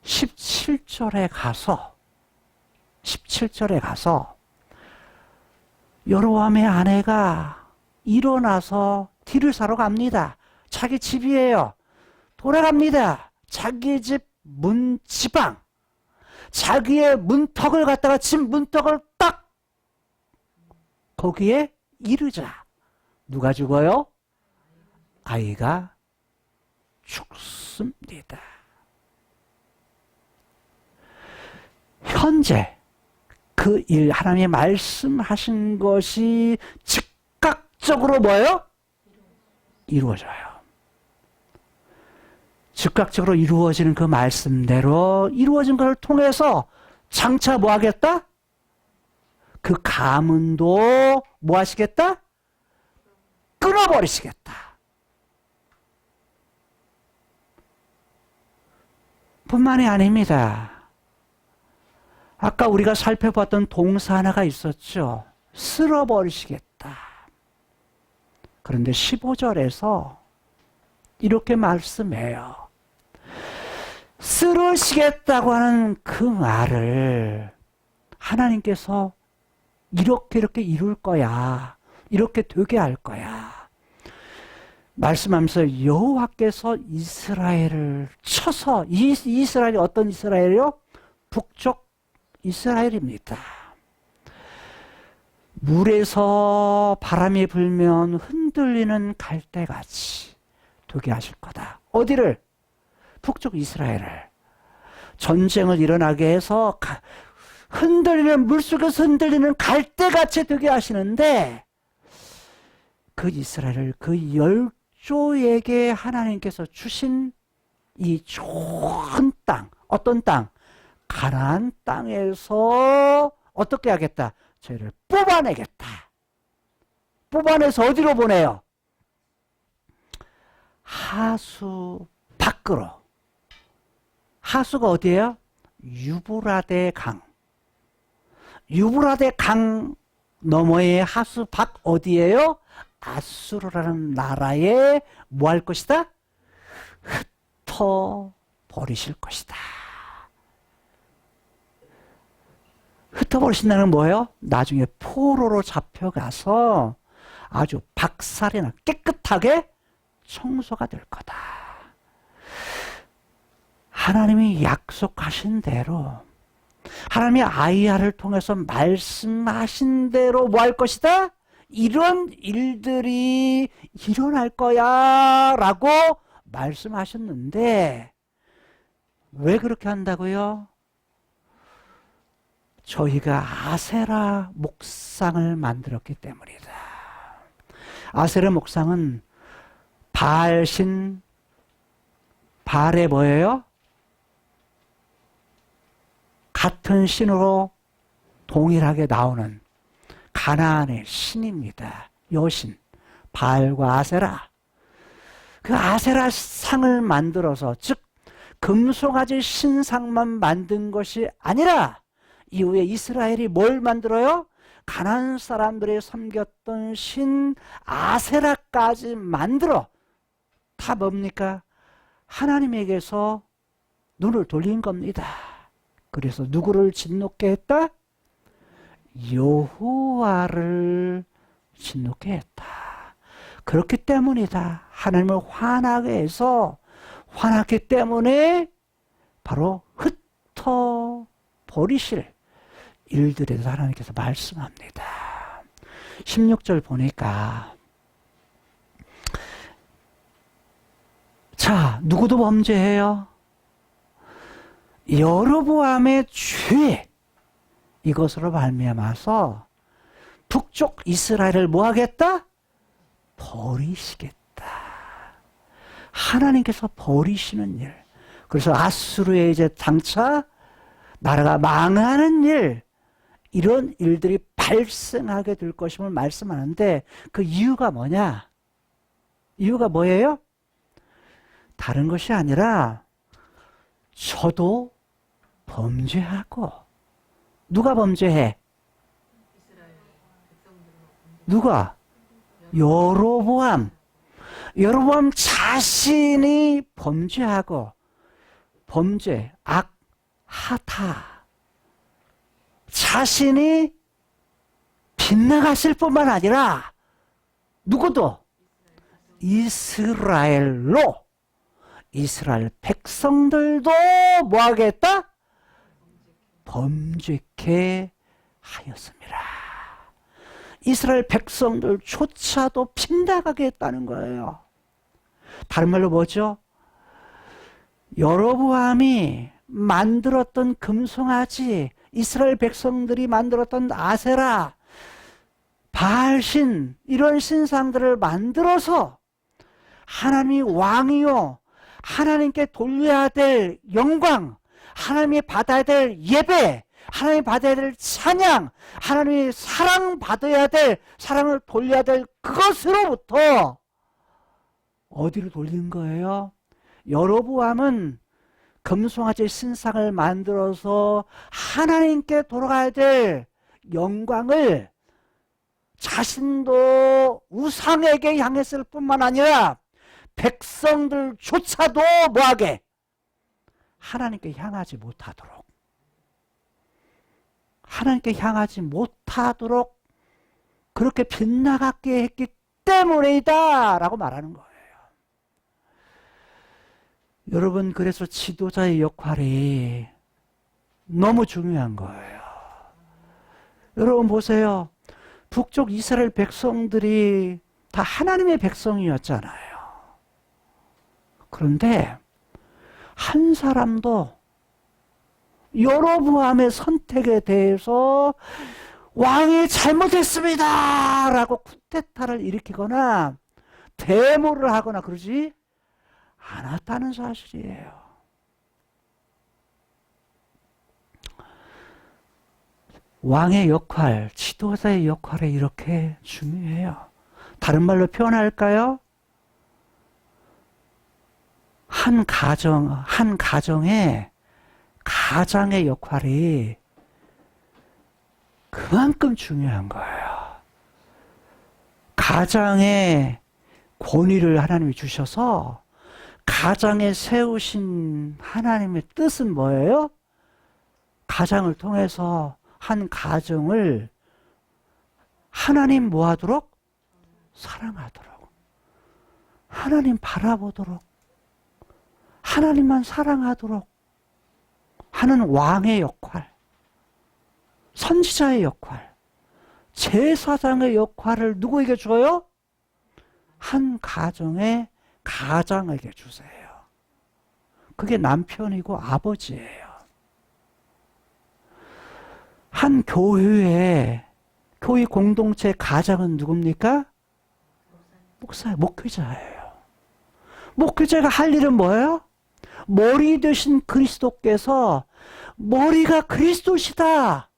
17절에 가서 여로보암의 아내가 일어나서 딜을 사러 갑니다. 자기 집이에요. 돌아갑니다. 자기 집 문지방, 자기의 문턱을 갖다가 집 문턱을 딱 거기에 이르자 누가 죽어요? 아이가 죽습니다. 현재 그 일, 하나님이 말씀하신 것이 즉각적으로 뭐예요? 이루어져요. 즉각적으로 이루어지는 그 말씀대로 이루어진 것을 통해서 장차 뭐 하겠다? 그 가문도 뭐 하시겠다? 끊어버리시겠다. 뿐만이 아닙니다. 아까 우리가 살펴봤던 동사 하나가 있었죠. 쓸어버리시겠다. 그런데 15절에서 이렇게 말씀해요. 쓸으시겠다고 하는 그 말을 하나님께서 이렇게 이룰 거야. 이렇게 되게 할 거야. 말씀하면서 여호와께서 이스라엘을 쳐서, 이스라엘이 어떤 이스라엘이요? 북쪽 이스라엘입니다. 물에서 바람이 불면 흔들리는 갈대같이 되게 하실 거다. 어디를? 북쪽 이스라엘을. 전쟁을 일어나게 해서 흔들리는, 물속에서 흔들리는 갈대같이 되게 하시는데 그 이스라엘을 그 열조에게 하나님께서 주신 이 좋은 땅, 어떤 땅? 가나안 땅에서 어떻게 하겠다? 저희를 뽑아내겠다. 뽑아내서 어디로 보내요? 하수 밖으로. 하수가 어디예요? 유브라데 강. 유브라데 강 너머의 하수 밖 어디예요? 아수르라는 나라에 뭐 할 것이다? 흩어 버리실 것이다. 흩어버리신다는 뭐예요? 나중에 포로로 잡혀가서 아주 박살이나 깨끗하게 청소가 될 거다. 하나님이 약속하신 대로, 하나님이 아이야를 통해서 말씀하신 대로 뭐 할 것이다? 이런 일들이 일어날 거야 라고 말씀하셨는데 왜 그렇게 한다고요? 저희가 아세라 목상을 만들었기 때문이다. 아세라 목상은 바알신, 바알의 뭐예요? 같은 신으로 동일하게 나오는 가나안의 신입니다. 여신, 바알과 아세라. 그 아세라 상을 만들어서, 즉 금송아지 신상만 만든 것이 아니라 이후에 이스라엘이 뭘 만들어요? 가나안 사람들이 섬겼던 신 아세라까지 만들어. 다 뭡니까? 하나님에게서 눈을 돌린 겁니다. 그래서 누구를 진노케 했다? 여호와를 진노케 했다. 그렇기 때문이다. 하나님을 화나게 해서, 화났기 때문에 바로 흩어 버리실 일들에 대해서 하나님께서 말씀합니다. 16절 보니까, 자, 누구도 범죄해요? 여로보암의 죄, 이것으로 말미암아서 북쪽 이스라엘을 뭐 하겠다? 버리시겠다. 하나님께서 버리시는 일. 그래서 아수르에 이제 장차 나라가 망하는 일, 이런 일들이 발생하게 될 것임을 말씀하는데 그 이유가 뭐냐? 이유가 뭐예요? 다른 것이 아니라 저도 범죄하고. 누가 범죄해? 누가? 여로보암. 여로보암 자신이 범죄하고, 범죄, 악, 하타. 자신이 빗나갔을 뿐만 아니라 누구도 이스라엘 백성들도 뭐하겠다? 범죄케 하였습니다. 이스라엘 백성들조차도 빗나가게 했다는 거예요. 다른 말로 뭐죠? 여로보암이 만들었던 금송아지, 이스라엘 백성들이 만들었던 아세라, 바알신, 이런 신상들을 만들어서 하나님이 왕이요, 하나님께 돌려야 될 영광, 하나님이 받아야 될 예배, 하나님이 받아야 될 찬양, 하나님이 사랑받아야 될, 사랑을 돌려야 될 그것으로부터 어디로 돌리는 거예요? 여로보암은 금송아지 신상을 만들어서 하나님께 돌아가야 될 영광을 자신도 우상에게 향했을 뿐만 아니라 백성들조차도 뭐하게? 하나님께 향하지 못하도록, 하나님께 향하지 못하도록 그렇게 빗나가게 했기 때문이다 라고 말하는 거예요. 여러분, 그래서 지도자의 역할이 너무 중요한 거예요. 여러분 보세요. 북쪽 이스라엘 백성들이 다 하나님의 백성이었잖아요. 그런데 한 사람도 여로보암의 선택에 대해서 왕이 잘못했습니다 라고 쿠데타를 일으키거나 데모를 하거나 그러지 않았다는 사실이에요. 왕의 역할, 지도자의 역할이 이렇게 중요해요. 다른 말로 표현할까요? 한 가정의 역할이 그만큼 중요한 거예요. 가장의 권위를 하나님이 주셔서 가장에 세우신 하나님의 뜻은 뭐예요? 가장을 통해서 한 가정을 하나님 뭐하도록? 사랑하도록, 하나님 바라보도록, 하나님만 사랑하도록 하는 왕의 역할, 선지자의 역할, 제사장의 역할을 누구에게 줘요? 한 가정의 가장에게 주세요. 그게 남편이고 아버지예요. 한 교회 공동체 가장은 누굽니까? 목회자예요. 목회자가 할 일은 뭐예요? 머리 되신 그리스도께서 머리가 그리스도시다.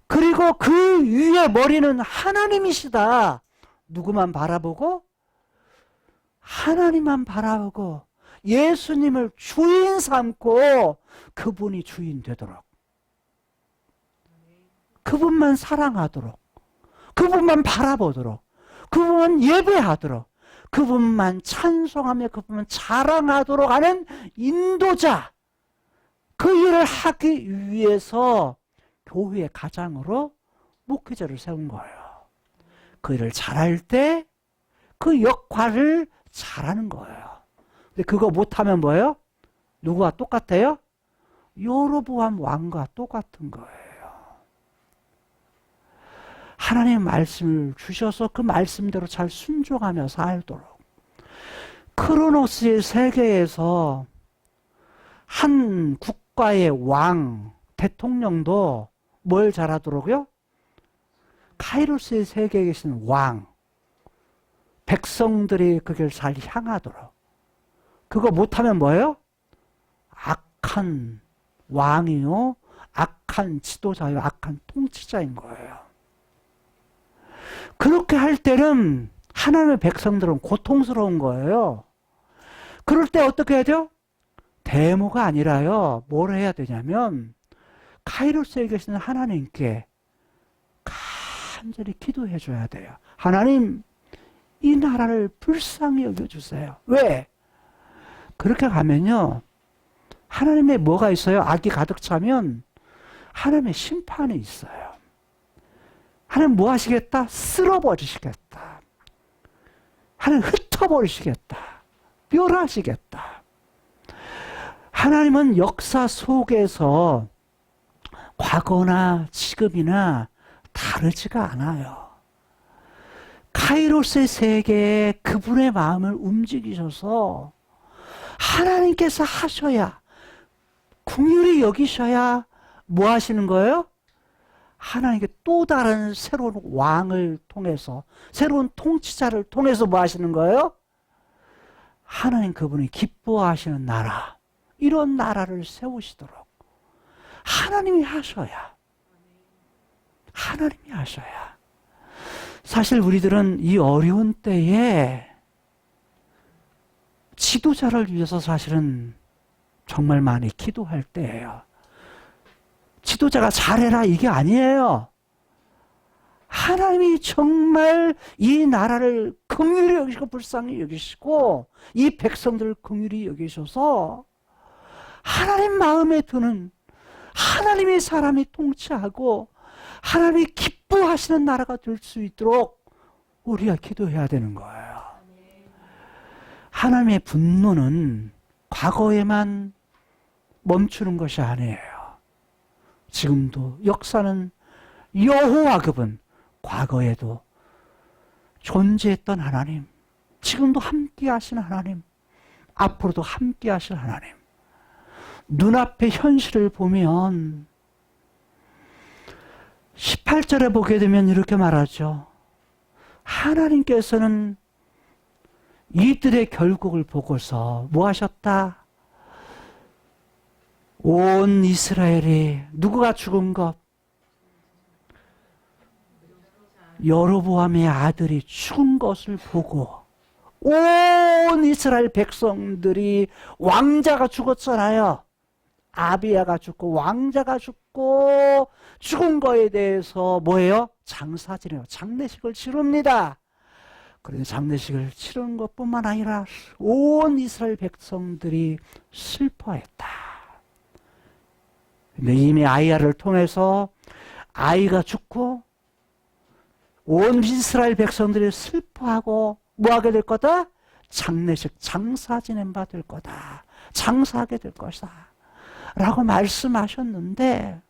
그리고 그 위에 머리는 하나님이시다. 누구만 바라보고? 하나님만 바라보고 예수님을 주인 삼고 그분이 주인 되도록, 그분만 사랑하도록, 그분만 바라보도록, 그분만 예배하도록, 그분만 찬송하며 그분만 자랑하도록 하는 인도자, 그 일을 하기 위해서 교회의 가장으로 목회자를 세운 거예요. 그 일을 잘할 때 그 역할을 잘하는 거예요. 근데 그거 못하면 뭐예요? 누구와 똑같아요? 여로보암 왕과 똑같은 거예요. 하나님의 말씀을 주셔서 그 말씀대로 잘 순종하며 살도록. 크로노스의 세계에서 한 국가의 왕, 대통령도 뭘 잘하도록요? 카이로스의 세계에 계신 왕, 백성들이 그 길 잘 향하도록. 그거 못하면 뭐예요? 악한 왕이요, 악한 지도자요, 악한 통치자인 거예요. 그렇게 할 때는 하나님의 백성들은 고통스러운 거예요. 그럴 때 어떻게 해야 돼요? 데모가 아니라요. 뭘 해야 되냐면 카이로스에 계시는 하나님께 간절히 기도해 줘야 돼요. 하나님, 이 나라를 불쌍히 여겨주세요. 왜? 그렇게 가면요. 하나님의 뭐가 있어요? 악이 가득 차면 하나님의 심판이 있어요. 하나님 뭐 하시겠다? 쓸어버리시겠다. 하나님 흩어버리시겠다. 멸하시겠다. 하나님은 역사 속에서 과거나 지금이나 다르지가 않아요. 카이로스의 세계에 그분의 마음을 움직이셔서 하나님께서 하셔야, 긍휼히 여기셔야 뭐 하시는 거예요? 하나님께 또 다른 새로운 왕을 통해서, 새로운 통치자를 통해서 뭐 하시는 거예요? 하나님 그분이 기뻐하시는 나라, 이런 나라를 세우시도록 하나님이 하셔야, 하나님이 하셔야. 사실 우리들은 이 어려운 때에 지도자를 위해서 사실은 정말 많이 기도할 때예요. 지도자가 잘해라 이게 아니에요. 하나님이 정말 이 나라를 긍휼히 여기시고 불쌍히 여기시고 이 백성들을 긍휼히 여기셔서 하나님 마음에 드는, 하나님의 사람이 통치하고 하나님이 기뻐하시는 나라가 될 수 있도록 우리가 기도해야 되는 거예요. 하나님의 분노는 과거에만 멈추는 것이 아니에요. 지금도 역사는 여호와 그분, 과거에도 존재했던 하나님, 지금도 함께 하신 하나님, 앞으로도 함께 하실 하나님. 눈앞의 현실을 보면 18절에 보게 되면 이렇게 말하죠. 하나님께서는 이들의 결국을 보고서 뭐 하셨다? 온 이스라엘이 누구가 죽은 것? 여로보암의 아들이 죽은 것을 보고 온 이스라엘 백성들이, 왕자가 죽었잖아요. 아비야가 죽고 왕자가 죽고 죽은 거에 대해서 뭐예요? 장사지내요. 장례식을 치릅니다. 그런데 장례식을 치르는 것뿐만 아니라 온 이스라엘 백성들이 슬퍼했다. 근데 이미 아이야를 통해서 아이가 죽고 온 이스라엘 백성들이 슬퍼하고 뭐 하게 될 거다? 장례식, 장사 지낸 바 될 거다. 장사하게 될 것이다. 라고 말씀하셨는데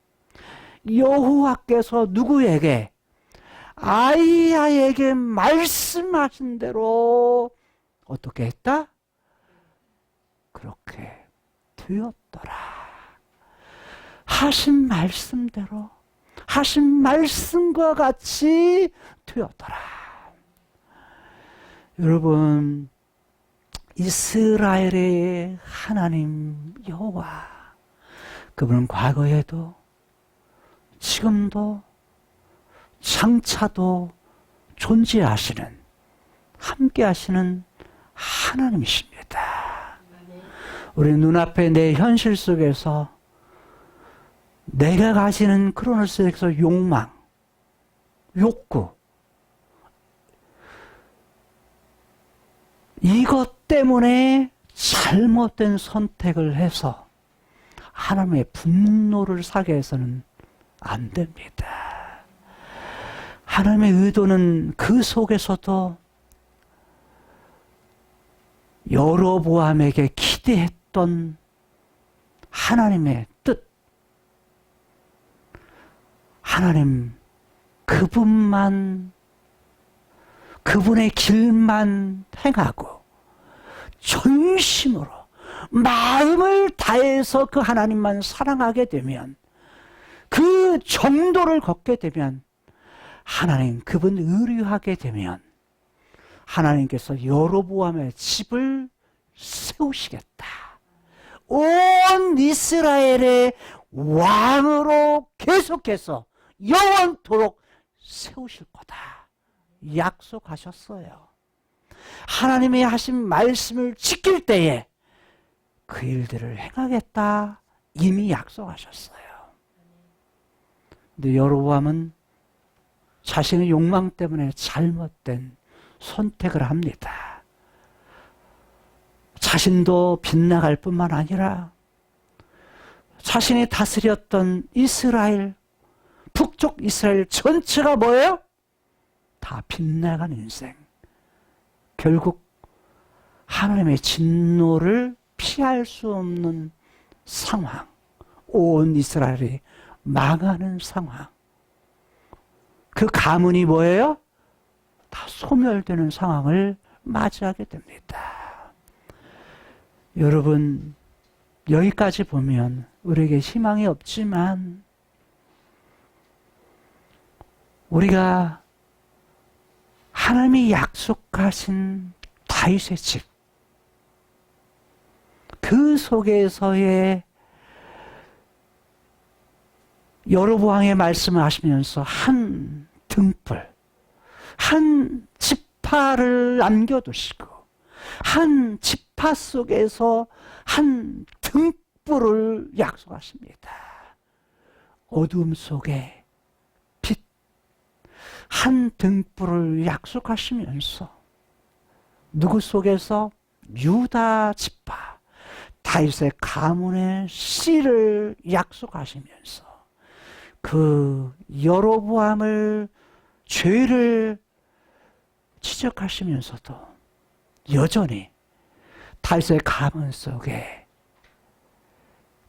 여호와께서 누구에게? 아이야에게 말씀하신 대로 어떻게 했다? 그렇게 되었더라. 하신 말씀대로, 하신 말씀과 같이 되었더라. 여러분, 이스라엘의 하나님 여호와, 그분은 과거에도 지금도 장차도 존재하시는, 함께 하시는 하나님이십니다. 우리 눈앞에 내 현실 속에서 내가 가지는 크로노스에서 욕망, 욕구, 이것 때문에 잘못된 선택을 해서 하나님의 분노를 사게 해서는 안 됩니다. 하나님의 의도는 그 속에서도 여로보암에게 기대했던 하나님의 뜻, 하나님 그분만, 그분의 길만 행하고 전심으로 마음을 다해서 그 하나님만 사랑하게 되면, 그 정도를 걷게 되면, 하나님 그분 의뢰하게 되면 하나님께서 여로보암의 집을 세우시겠다. 온 이스라엘의 왕으로 계속해서 영원토록 세우실 거다. 약속하셨어요. 하나님이 하신 말씀을 지킬 때에 그 일들을 행하겠다 이미 약속하셨어요. 근데 여로보암은 자신의 욕망 때문에 잘못된 선택을 합니다. 자신도 빗나갈 뿐만 아니라 자신이 다스렸던 이스라엘, 북쪽 이스라엘 전체가 뭐예요? 다 빗나간 인생. 결국 하나님의 진노를 피할 수 없는 상황. 온 이스라엘이 망하는 상황. 그 가문이 뭐예요? 다 소멸되는 상황을 맞이하게 됩니다. 여러분, 여기까지 보면 우리에게 희망이 없지만 우리가 하나님이 약속하신 다윗의 집, 그 속에서의 여로보암의 말씀을 하시면서 한 등불, 한 지파를 남겨두시고 한 지파 속에서 한 등불을 약속하십니다. 어둠 속에 빛, 한 등불을 약속하시면서 누구 속에서? 유다 지파, 다윗의 가문의 씨를 약속하시면서 그 여로보암을 죄를 지적하시면서도 여전히 다윗의 가문 속에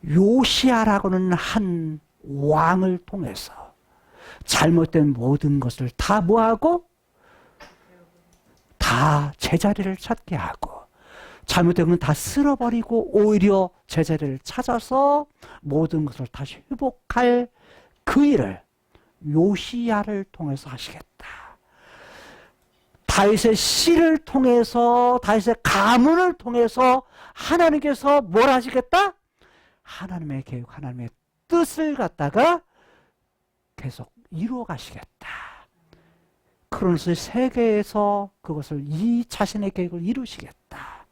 요시아라고는 한 왕을 통해서 잘못된 모든 것을 다 뭐하고? 다 제자리를 찾게 하고 잘못된 건 다 쓸어버리고 오히려 제자리를 찾아서 모든 것을 다시 회복할 그 일을 요시야를 통해서 하시겠다. 다윗의 씨를 통해서, 다윗의 가문을 통해서 하나님께서 뭘 하시겠다? 하나님의 계획, 하나님의 뜻을 갖다가 계속 이루어 가시겠다. 그러면서 세계에서 그것을 이 자신의 계획을 이루시겠다.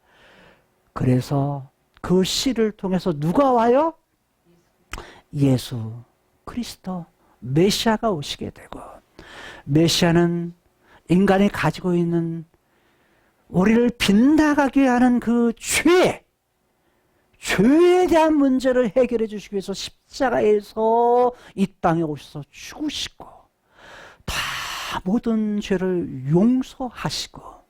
그래서 그 씨를 통해서 누가 와요? 예수 그리스도 메시아가 오시게 되고, 메시아는 인간이 가지고 있는 우리를 빗나가게 하는 그 죄에 대한 문제를 해결해 주시기 위해서 십자가에서 이 땅에 오셔서 죽으시고 다 모든 죄를 용서하시고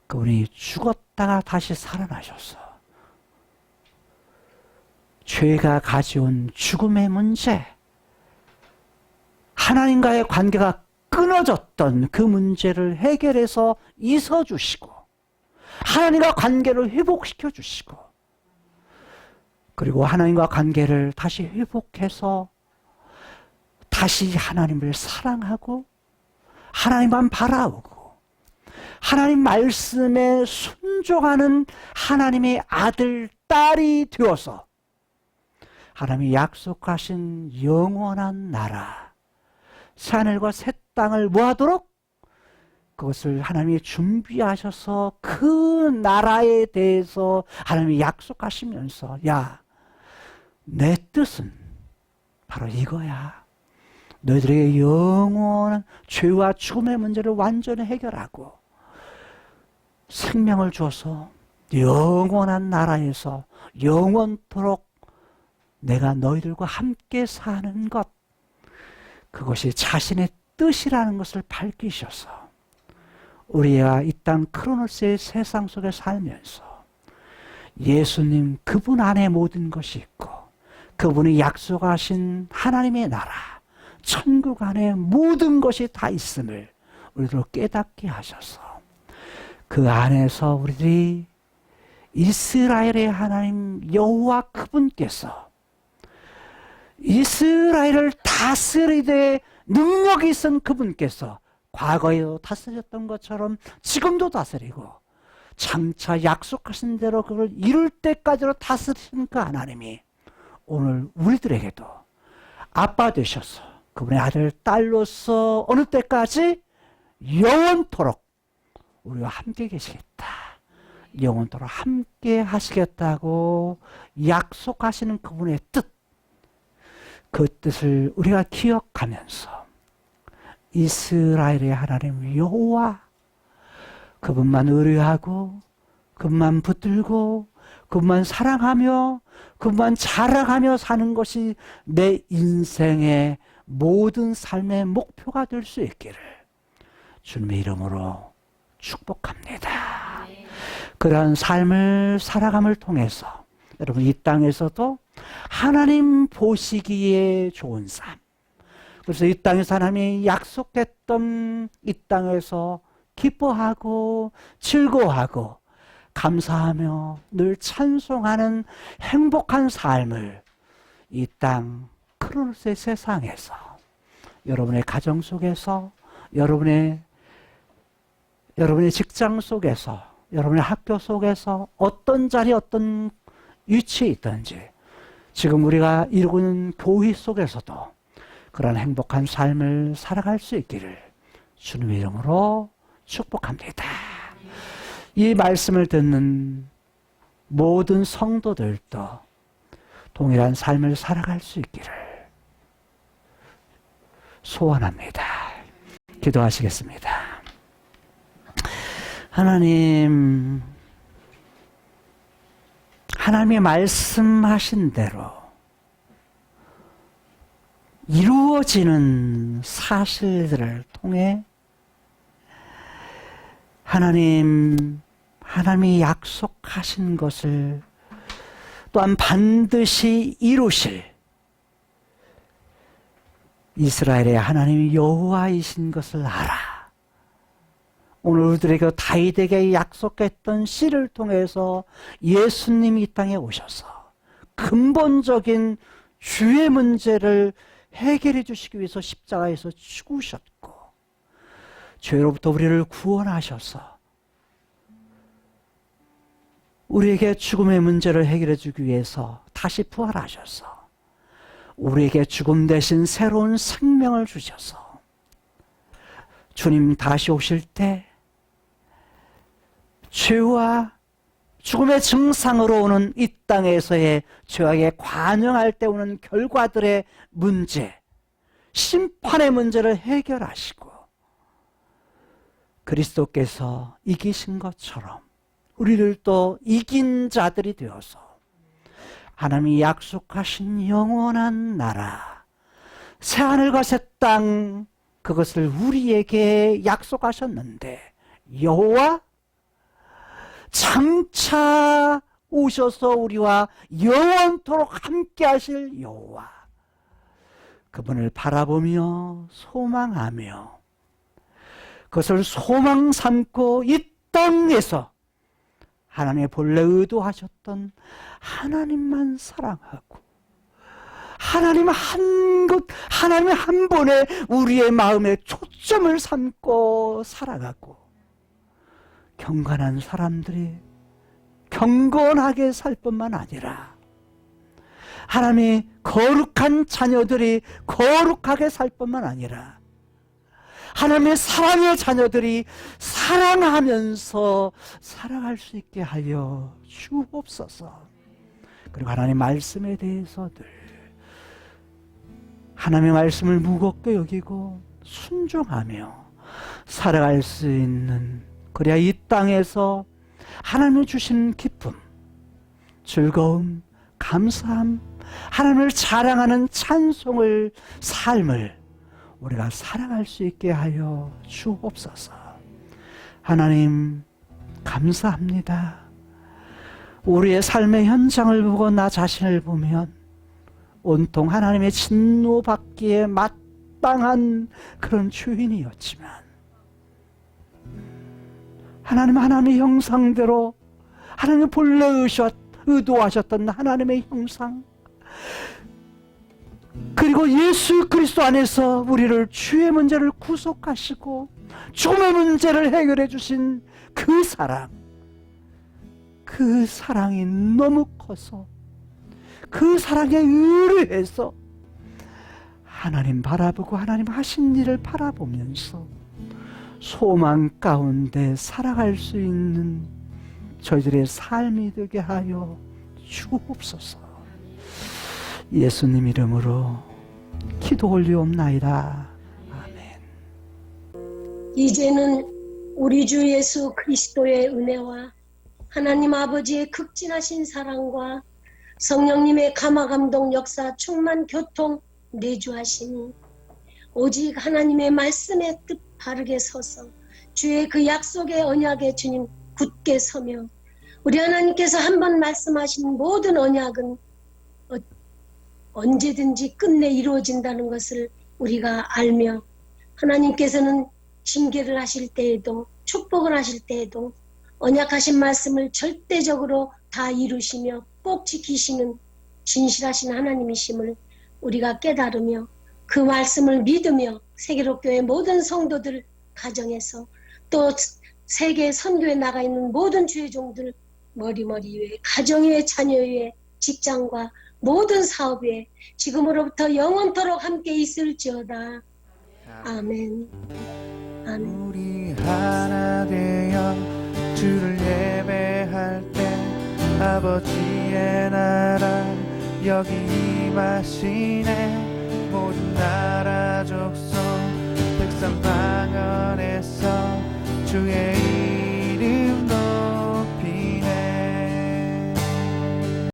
그분이 죽었다가 다시 살아나셔서 죄가 가져온 죽음의 문제, 하나님과의 관계가 끊어졌던 그 문제를 해결해서 있어주시고 하나님과 관계를 회복시켜 주시고 그리고 하나님과 관계를 다시 회복해서 다시 하나님을 사랑하고 하나님만 바라보고 하나님 말씀에 순종하는 하나님의 아들, 딸이 되어서 하나님이 약속하신 영원한 나라, 새하늘과 새 땅을 뭐하도록? 그것을 하나님이 준비하셔서 그 나라에 대해서 하나님이 약속하시면서 야, 내 뜻은 바로 이거야. 너희들에게 영원한 죄와 죽음의 문제를 완전히 해결하고 생명을 줘서 영원한 나라에서 영원토록 내가 너희들과 함께 사는 것, 그것이 자신의 뜻이라는 것을 밝히셔서 우리가 이 땅 크로노스의 세상 속에 살면서 예수님 그분 안에 모든 것이 있고 그분이 약속하신 하나님의 나라, 천국 안에 모든 것이 다 있음을 우리로 깨닫게 하셔서 그 안에서 우리들이 이스라엘의 하나님 여호와 그분께서 이스라엘을 다스리되 능력이 있은 그분께서 과거에도 다스렸던 것처럼 지금도 다스리고 장차 약속하신 대로 그걸 이룰 때까지로 다스리신 그 하나님이 오늘 우리들에게도 아빠 되셔서 그분의 아들, 딸로서 어느 때까지 영원토록 우리와 함께 계시겠다. 영원토록 함께 하시겠다고 약속하시는 그분의 뜻, 그 뜻을 우리가 기억하면서 이스라엘의 하나님 여호와, 그분만 의뢰하고 그분만 붙들고 그분만 사랑하며 그분만 자랑하며 사는 것이 내 인생의 모든 삶의 목표가 될 수 있기를 주님의 이름으로 축복합니다. 그러한 삶을 살아감을 통해서 여러분 이 땅에서도 하나님 보시기에 좋은 삶, 그래서 이 땅에서 하나님이 약속했던 이 땅에서 기뻐하고 즐거워하고 감사하며 늘 찬송하는 행복한 삶을 이 땅 크로노스의 세상에서 여러분의 가정 속에서 여러분의 직장 속에서 여러분의 학교 속에서 어떤 자리 어떤 위치에 있든지 지금 우리가 이루고 있는 교회 속에서도 그런 행복한 삶을 살아갈 수 있기를 주님의 이름으로 축복합니다. 이 말씀을 듣는 모든 성도들도 동일한 삶을 살아갈 수 있기를 소원합니다. 기도하시겠습니다. 하나님이 말씀하신 대로 이루어지는 사실들을 통해 하나님이 약속하신 것을 또한 반드시 이루실 이스라엘의 하나님 여호와이신 것을 알아. 오늘 우리들에게 다윗에게 약속했던 씨를 통해서 예수님이 이 땅에 오셔서 근본적인 죄의 문제를 해결해 주시기 위해서 십자가에서 죽으셨고 죄로부터 우리를 구원하셔서 우리에게 죽음의 문제를 해결해 주기 위해서 다시 부활하셔서 우리에게 죽음 대신 새로운 생명을 주셔서 주님 다시 오실 때 죄와 죽음의 증상으로 오는 이 땅에서의 죄악에 관영할 때 오는 결과들의 문제, 심판의 문제를 해결하시고 그리스도께서 이기신 것처럼 우리를 또 이긴 자들이 되어서 하나님이 약속하신 영원한 나라, 새하늘과 새 땅, 그것을 우리에게 약속하셨는데 여호와 장차 오셔서 우리와 영원토록 함께 하실 여호와, 그분을 바라보며 소망하며 그것을 소망 삼고 이 땅에서 하나님의 본래 의도하셨던 하나님만 사랑하고 하나님 하나님 한 분에 우리의 마음에 초점을 삼고 살아가고 경건한 사람들이 경건하게 살 뿐만 아니라 하나님이 거룩한 자녀들이 거룩하게 살 뿐만 아니라 하나님의 사랑의 자녀들이 사랑하면서 살아갈 수 있게 하여 주옵소서. 그리고 하나님 말씀에 대해서 늘 하나님의 말씀을 무겁게 여기고 순종하며 살아갈 수 있는, 그래야 이 땅에서 하나님이 주신 기쁨, 즐거움, 감사함, 하나님을 자랑하는 찬송을, 삶을 우리가 살아갈 수 있게 하여 주옵소서. 하나님 감사합니다. 우리의 삶의 현장을 보고 나 자신을 보면 온통 하나님의 진노받기에 마땅한 그런 죄인이었지만 하나님의 형상대로 하나님의 본래 의도하셨던 하나님의 형상, 그리고 예수 그리스도 안에서 우리를 죄의 문제를 구속하시고 죽음의 문제를 해결해 주신 그 사랑, 그 사랑이 너무 커서 그 사랑에 의뢰해서 하나님 바라보고 하나님 하신 일을 바라보면서 소망 가운데 살아갈 수 있는 저희들의 삶이 되게 하여 주옵소서. 예수님 이름으로 기도 올리옵나이다. 아멘. 이제는 우리 주 예수 그리스도의 은혜와 하나님 아버지의 극진하신 사랑과 성령님의 감화감동 역사 충만 교통 내주하시니 오직 하나님의 말씀에 뜻 바르게 서서 주의 그 약속의 언약에 주님 굳게 서며 우리 하나님께서 한번 말씀하신 모든 언약은 언제든지 끝내 이루어진다는 것을 우리가 알며 하나님께서는 징계를 하실 때에도 축복을 하실 때에도 언약하신 말씀을 절대적으로 다 이루시며 꼭 지키시는 진실하신 하나님이심을 우리가 깨달으며 그 말씀을 믿으며 세계로교회 모든 성도들 가정에서 또 세계 선교에 나가 있는 모든 주의 종들 머리머리 위에 가정 위에 자녀 위에 직장과 모든 사업 위에 지금으로부터 영원토록 함께 있을지어다. 아멘. 아멘. 우리 하나 되어 주를 예배할 때 아버지의 나라 여기 임하시네. 모든 나라 족속 백성 방언에서 주의